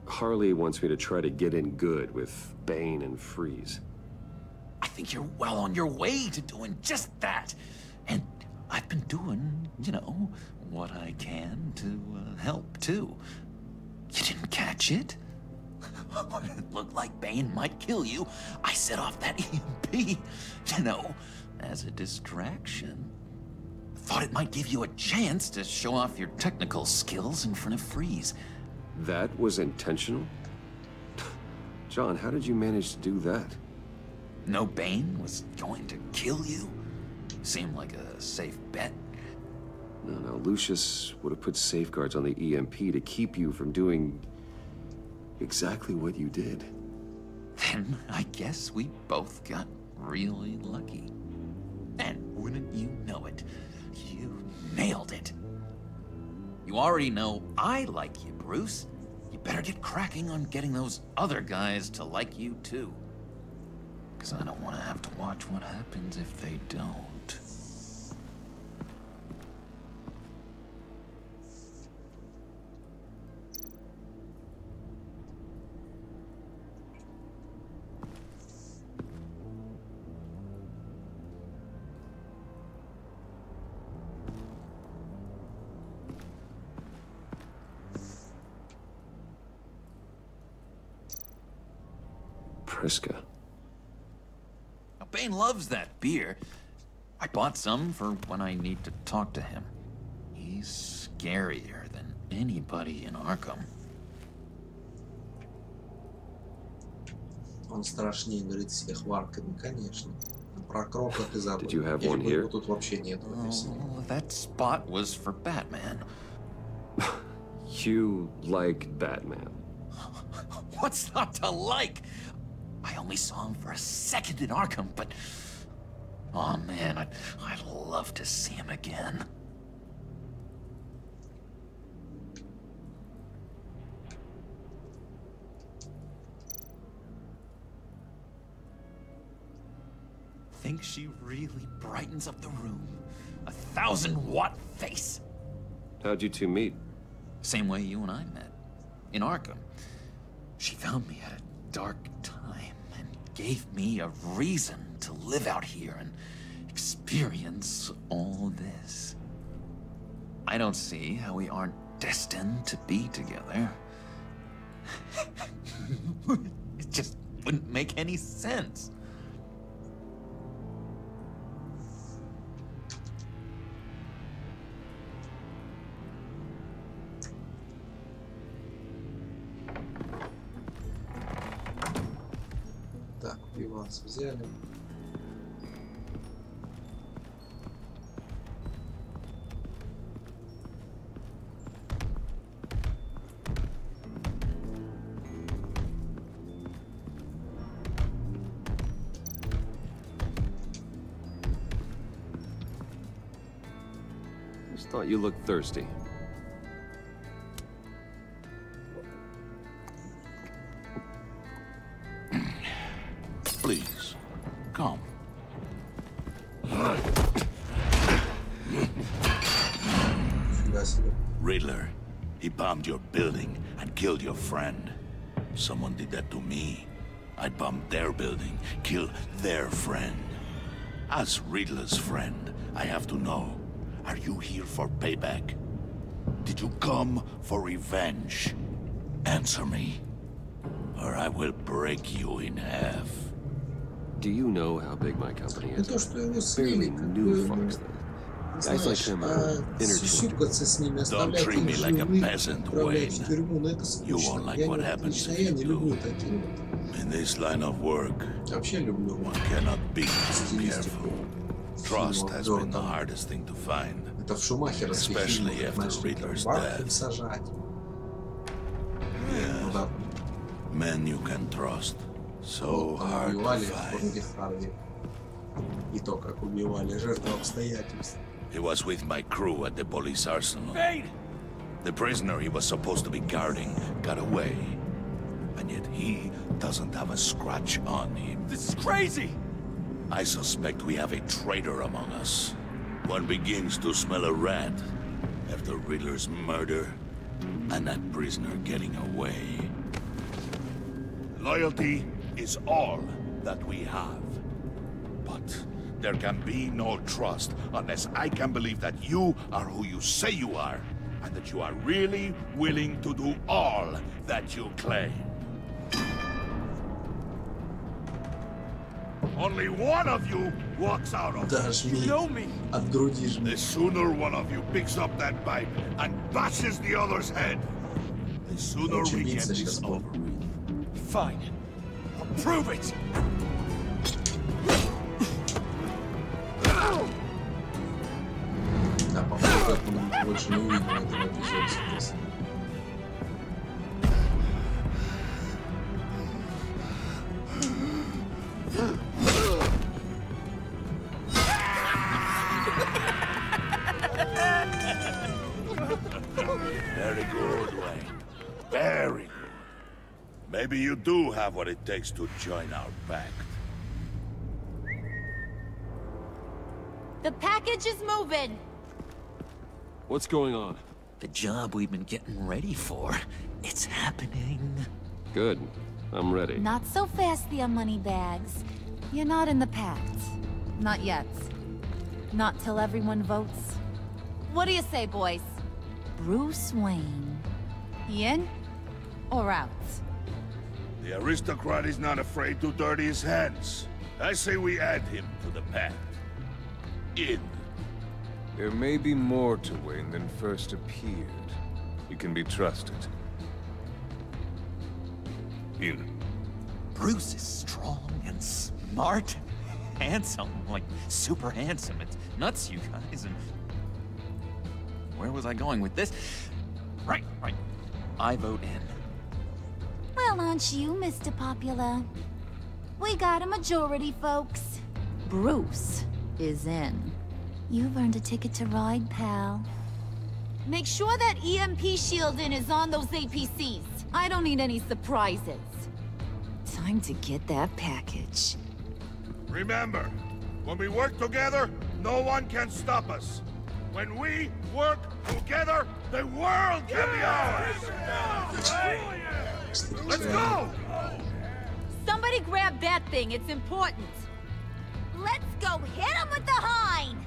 Harley wants me to try to get in good with Bane and Freeze. I think you're well on your way to doing just that. And I've been doing, you know, what I can to help, too. You didn't catch it? When it looked like Bane might kill you, I set off that EMP, you know, as a distraction. Thought it might give you a chance to show off your technical skills in front of Freeze. That was intentional? John, how did you manage to do that? No Bane was going to kill you? Seemed like a safe bet. No, Lucius would have put safeguards on the EMP to keep you from doing... exactly what you did. Then I guess we both got really lucky. And wouldn't you know it, you nailed it. You already know I like you, Bruce. You better get cracking on getting those other guys to like you too. Because I don't want to have to watch what happens if they don't. Priska. Now, Bane loves that beer. I bought some for when I need to talk to him. He's scarier than anybody in Arkham. Он страшнее, говорит, всех в Аркаме, конечно. Про Крока ты забыл. Did you have one here? Тут вообще нет в этой серии. Oh, that spot was for Batman. You like Batman? What's not to like? I only saw him for a second in Arkham, but... oh man, I'd love to see him again. Think she really brightens up the room? 1,000-watt face! How'd you two meet? Same way you and I met. In Arkham. She found me at a dark time and gave me a reason to live out here and experience all this. I don't see how we aren't destined to be together. It just wouldn't make any sense. Так, пивас взяли. Just thought you looked thirsty. Please, come. Riddler, he bombed your building and killed your friend. Someone did that to me. I'd bomb their building, kill their friend. As Riddler's friend, I have to know, are you here for payback? Did you come for revenge? Answer me, or I will break you in half. Do you know how big my company is? То, что его Barely слили, как new бы, folks. Guys like him are interchangeable. сюсюкаться с ними, Don't оставлять treat их me like a живых, peasant, отправлять Wayne. в тюрьму, но это You скучно. won't like Я what не, happens лично if я you не do. люблю такие вот. In this line of work, Вообще люблю one cannot be too стилистику. careful. Trust has been the hardest thing to find, Это в Шумахеровских especially фильмах, after начали Riddler's бабки death. сажать. Yeah. Men you can trust. So Там hard to убивали find. вроде Харви. И то, как убивали, жертву обстоятельств. He was with my crew at the police arsenal. The prisoner he was supposed to be guarding got away. And yet he doesn't have a scratch on him. This is crazy! I suspect we have a traitor among us. One begins to smell a rat after Riddler's murder and that prisoner getting away. Loyalty is all that we have. But there can be no trust unless I can believe that you are who you say you are, and that you are really willing to do all that you claim. Only one of you walks out of Дожми. You know me. От груди жми. The sooner one of you picks up that pipe and bashes the other's head, the sooner we get this over with. Fine. I'll prove it! Да, походу, как мы больше не увидим в этом эпизоде, соответственно. Maybe you do have what it takes to join our pact. The package is moving. What's going on? The job we've been getting ready for. It's happening. Good. I'm ready. Not so fast, the Moneybags. You're not in the pact. Not yet. Not till everyone votes. What do you say, boys? Bruce Wayne. In or out? The aristocrat is not afraid to dirty his hands. I say we add him to the pact. In. There may be more to Wayne than first appeared. He can be trusted. In. Bruce is strong and smart and handsome. Like, super handsome. It's nuts, you guys. And where was I going with this? Right. I vote in. Well, aren't you, Mr. Popular? We got a majority, folks. Bruce is in. You've earned a ticket to ride, pal. Make sure that EMP shielding is on those APCs. I don't need any surprises. Time to get that package. Remember, when we work together, no one can stop us. When we work together, the world can be ours! Let's go! Somebody grab that thing, it's important. Let's go hit him with the hind!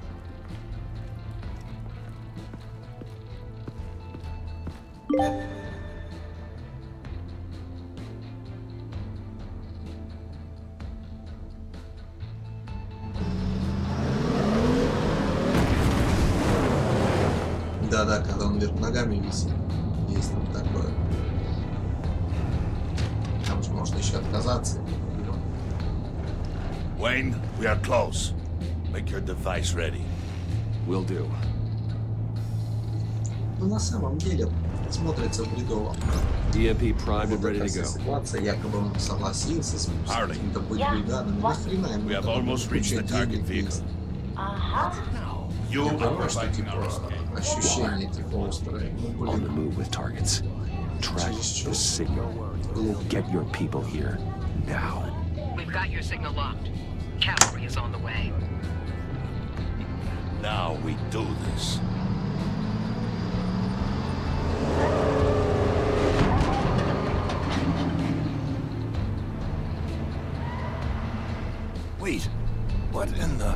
Да-да, когда он вверх ногами висит. Есть там такое. Там же можно еще отказаться. Wayne, we are close. Make your device ready. Will do. Ну, на самом деле, смотрится бредово. EMP primed and ready to go. Ситуация, якобы он согласился с какими-то боевиками. Нахрена ему это включать денег? Я понимаю, что типа ощущение типа острое. Ну, On the move with targets. Track the signal. Get your people here now. We've got your signal locked. Cavalry is on the way. Now we do this. Wait, what in the...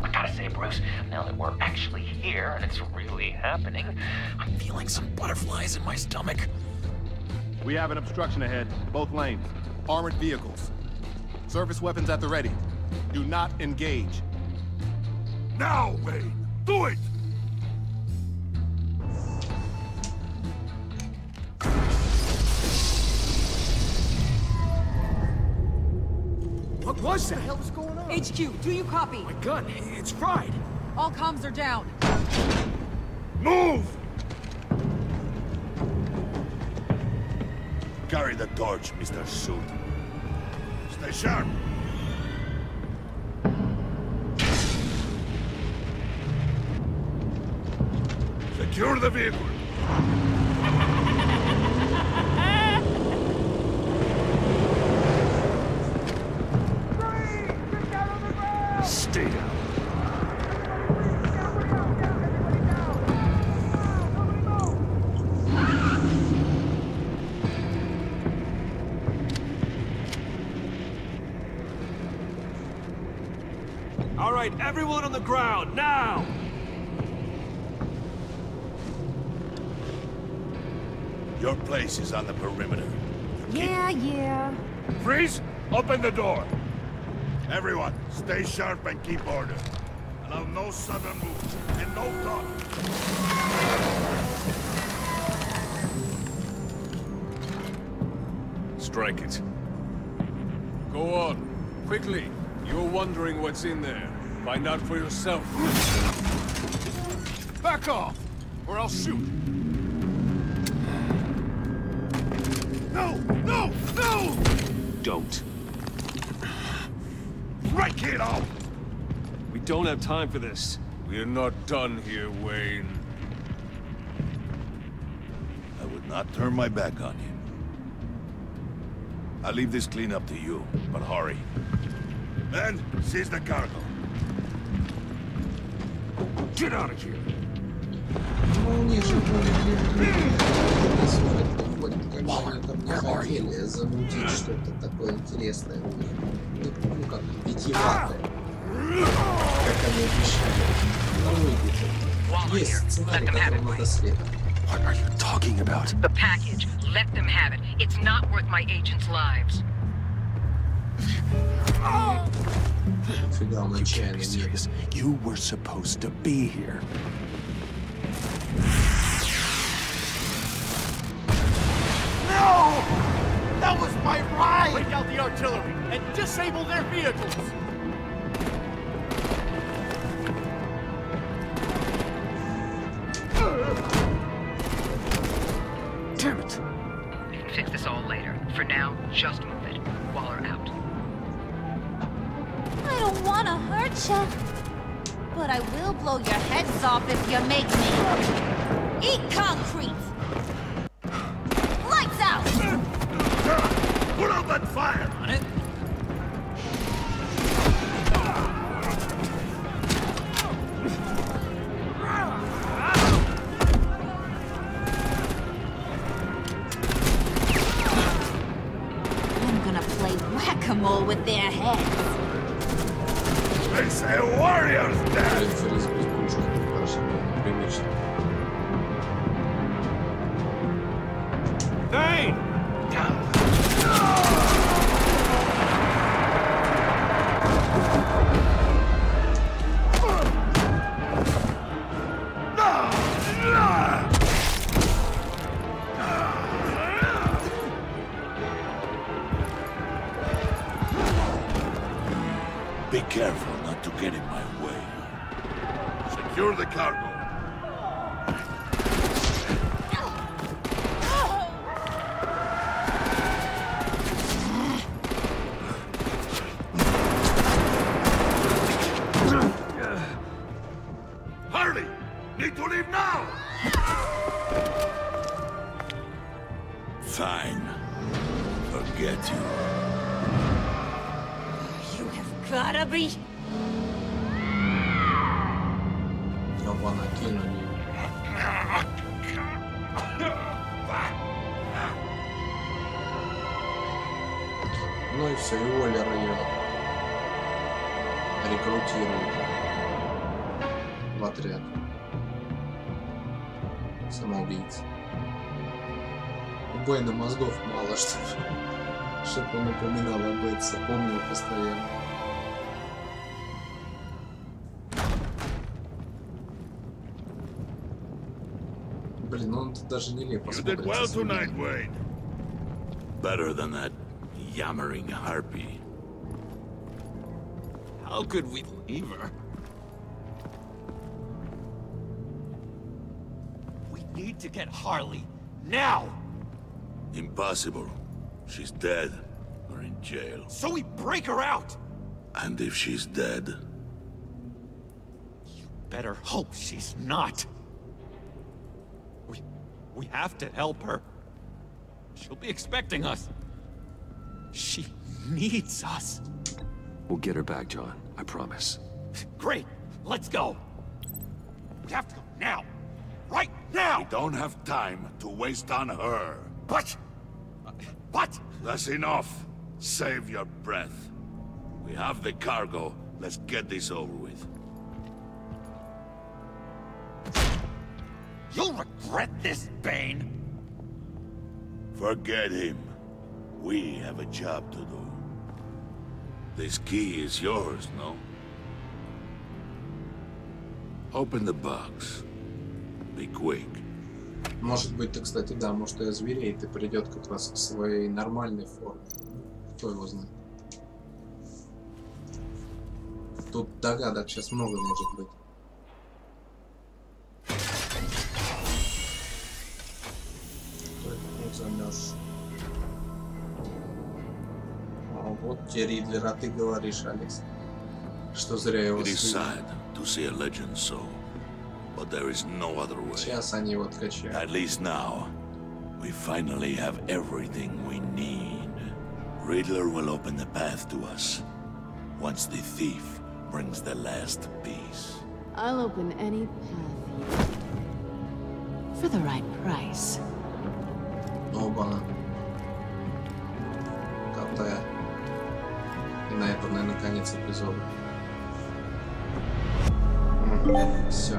I gotta say, Bruce, now that we're actually here and it's really happening, I'm feeling some butterflies in my stomach. We have an obstruction ahead, both lanes. Armored vehicles. Service weapons at the ready. Do not engage. Now, Wayne! Do it! What was that? What the hell is going on? HQ, do you copy? My gun, it's fried. All comms are down. Move! Carry the torch, Mr. Suit. Stay sharp. Secure the vehicle. Stay down. All right, everyone on the ground, now! Your place is on the perimeter. Yeah. Freeze! Open the door! Everyone, stay sharp and keep order. Allow no sudden moves and no talk. Strike it. Go on. Quickly. You're wondering what's in there. Find out for yourself. Back off, or I'll shoot. No! No! No! Don't. Right, kiddo! We don't have time for this. We're not done here, Wayne. I would not turn my back on you. I'll leave this clean up to you, but hurry. Men, seize the cargo. Get out of here. Ну, у них же были сюжет выходит, как бы они там не хотели замутить что-то такое интересное у них. Ну, как витиеватое. Как они обещали. Но выйдет. Есть сценарий, который надо следовать. What are you talking about? The package. Let them have it. It's not worth my agents' lives. Фига, он отчаянно serious. You were supposed to be here. No! That was my ride! Take out the artillery and disable their vehicles! Damn it! We can fix this all later. For now, just move it. Waller out. I don't want to hurt you, but I will blow your heads off if you make me. Eat concrete! Lights out! Put out that fire! On it. I'm gonna play whack-a-mole with their heads. They say warriors dead! Thane! Be careful not to get in my way. Secure the cargo. Hurry! Need to leave now! Fine. Forget you. You have gotta be... Оба накинули. Ну и все, и Уоллер ее рекрутирует в отряд самоубийц. У Бэйна мозгов мало, чтобы он упоминал об этом, помню постоянно. Блин, ну он тут даже нелепо You did well смотрится. tonight, Wade. Better than that yammering harpy. How could we leave her? We need to get Harley. Now! Impossible. She's dead or in jail. So we break her out! And if she's dead, Better hope she's not. We have to help her. She'll be expecting us. She needs us. We'll get her back, John. I promise. Great. Let's go. We have to go now. Right now! we don't have time to waste on her. But... What? That's enough. Save your breath. We have the cargo. Let's get this over with. You'll regret this, Bane. Forget him. We have a job to do. This key is yours, no? Open the box. Be quick. Может быть, ты, кстати, да, может, и озвереет и придет как раз к своей нормальной форме. Кто его знает. Тут догадок сейчас много может быть. Замерз. А вот те Ридлер, а ты говоришь, Алекс, что зря его It is свели. sad to see a legend so, but there is no other way. Сейчас они его откачают. At least now, we finally have everything we need. Riddler will open the path to us once the thief brings the last piece. I'll open any path you... for the right price. Оба. КТ. И на этом, наверное, конец эпизода. Все.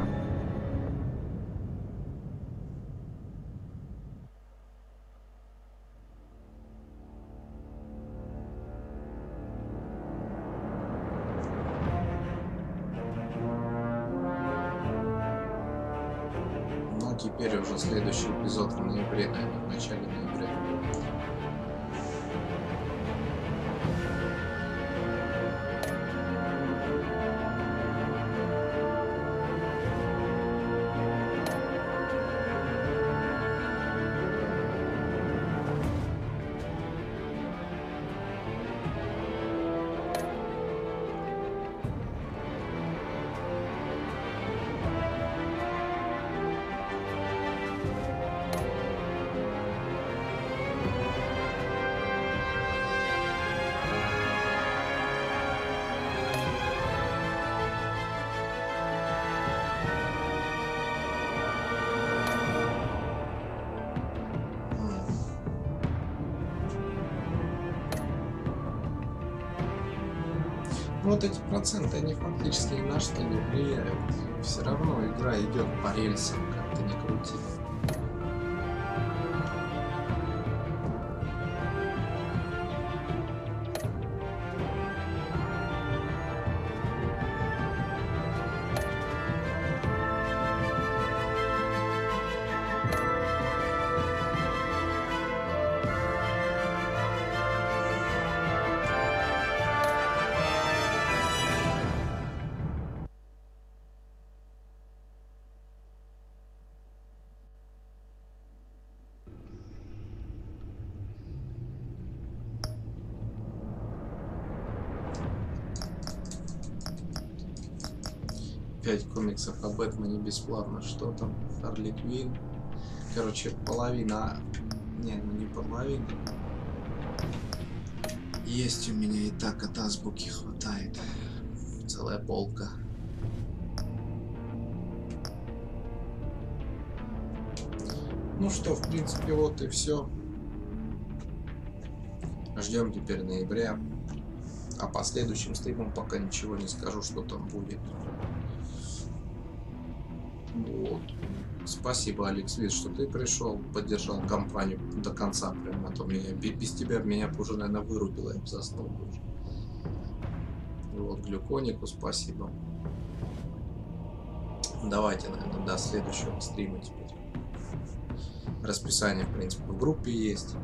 Ну, теперь уже следующий эпизод в ноябре, наверное, в начале ноября. Вот эти проценты, они фактически ни на что не влияют. Все равно игра идет по рельсам, как то ни крути. Комиксов о Бэтмене бесплатно. Что там? Харли Квинн. Короче, половина. Не, ну не половина. Есть у меня и так от азбуки хватает. Целая полка. Ну что, в принципе, вот и все. Ждем теперь ноября. А по следующим стримам пока ничего не скажу, что там будет. Вот. Спасибо, Алекс Вит, что ты пришел, поддержал компанию до конца прям, а то меня без тебя меня бы уже, наверное, вырубило, я бы заснул уже. Вот, Глюконику спасибо. Давайте, наверное, до следующего стрима теперь. Расписание, в принципе, в группе есть.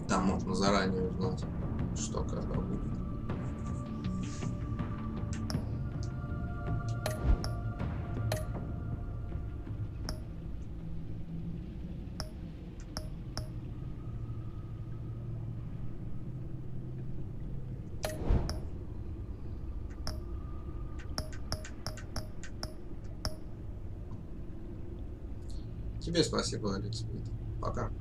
Там можно заранее узнать, что когда будет. Тебе спасибо, Алекс. Пока.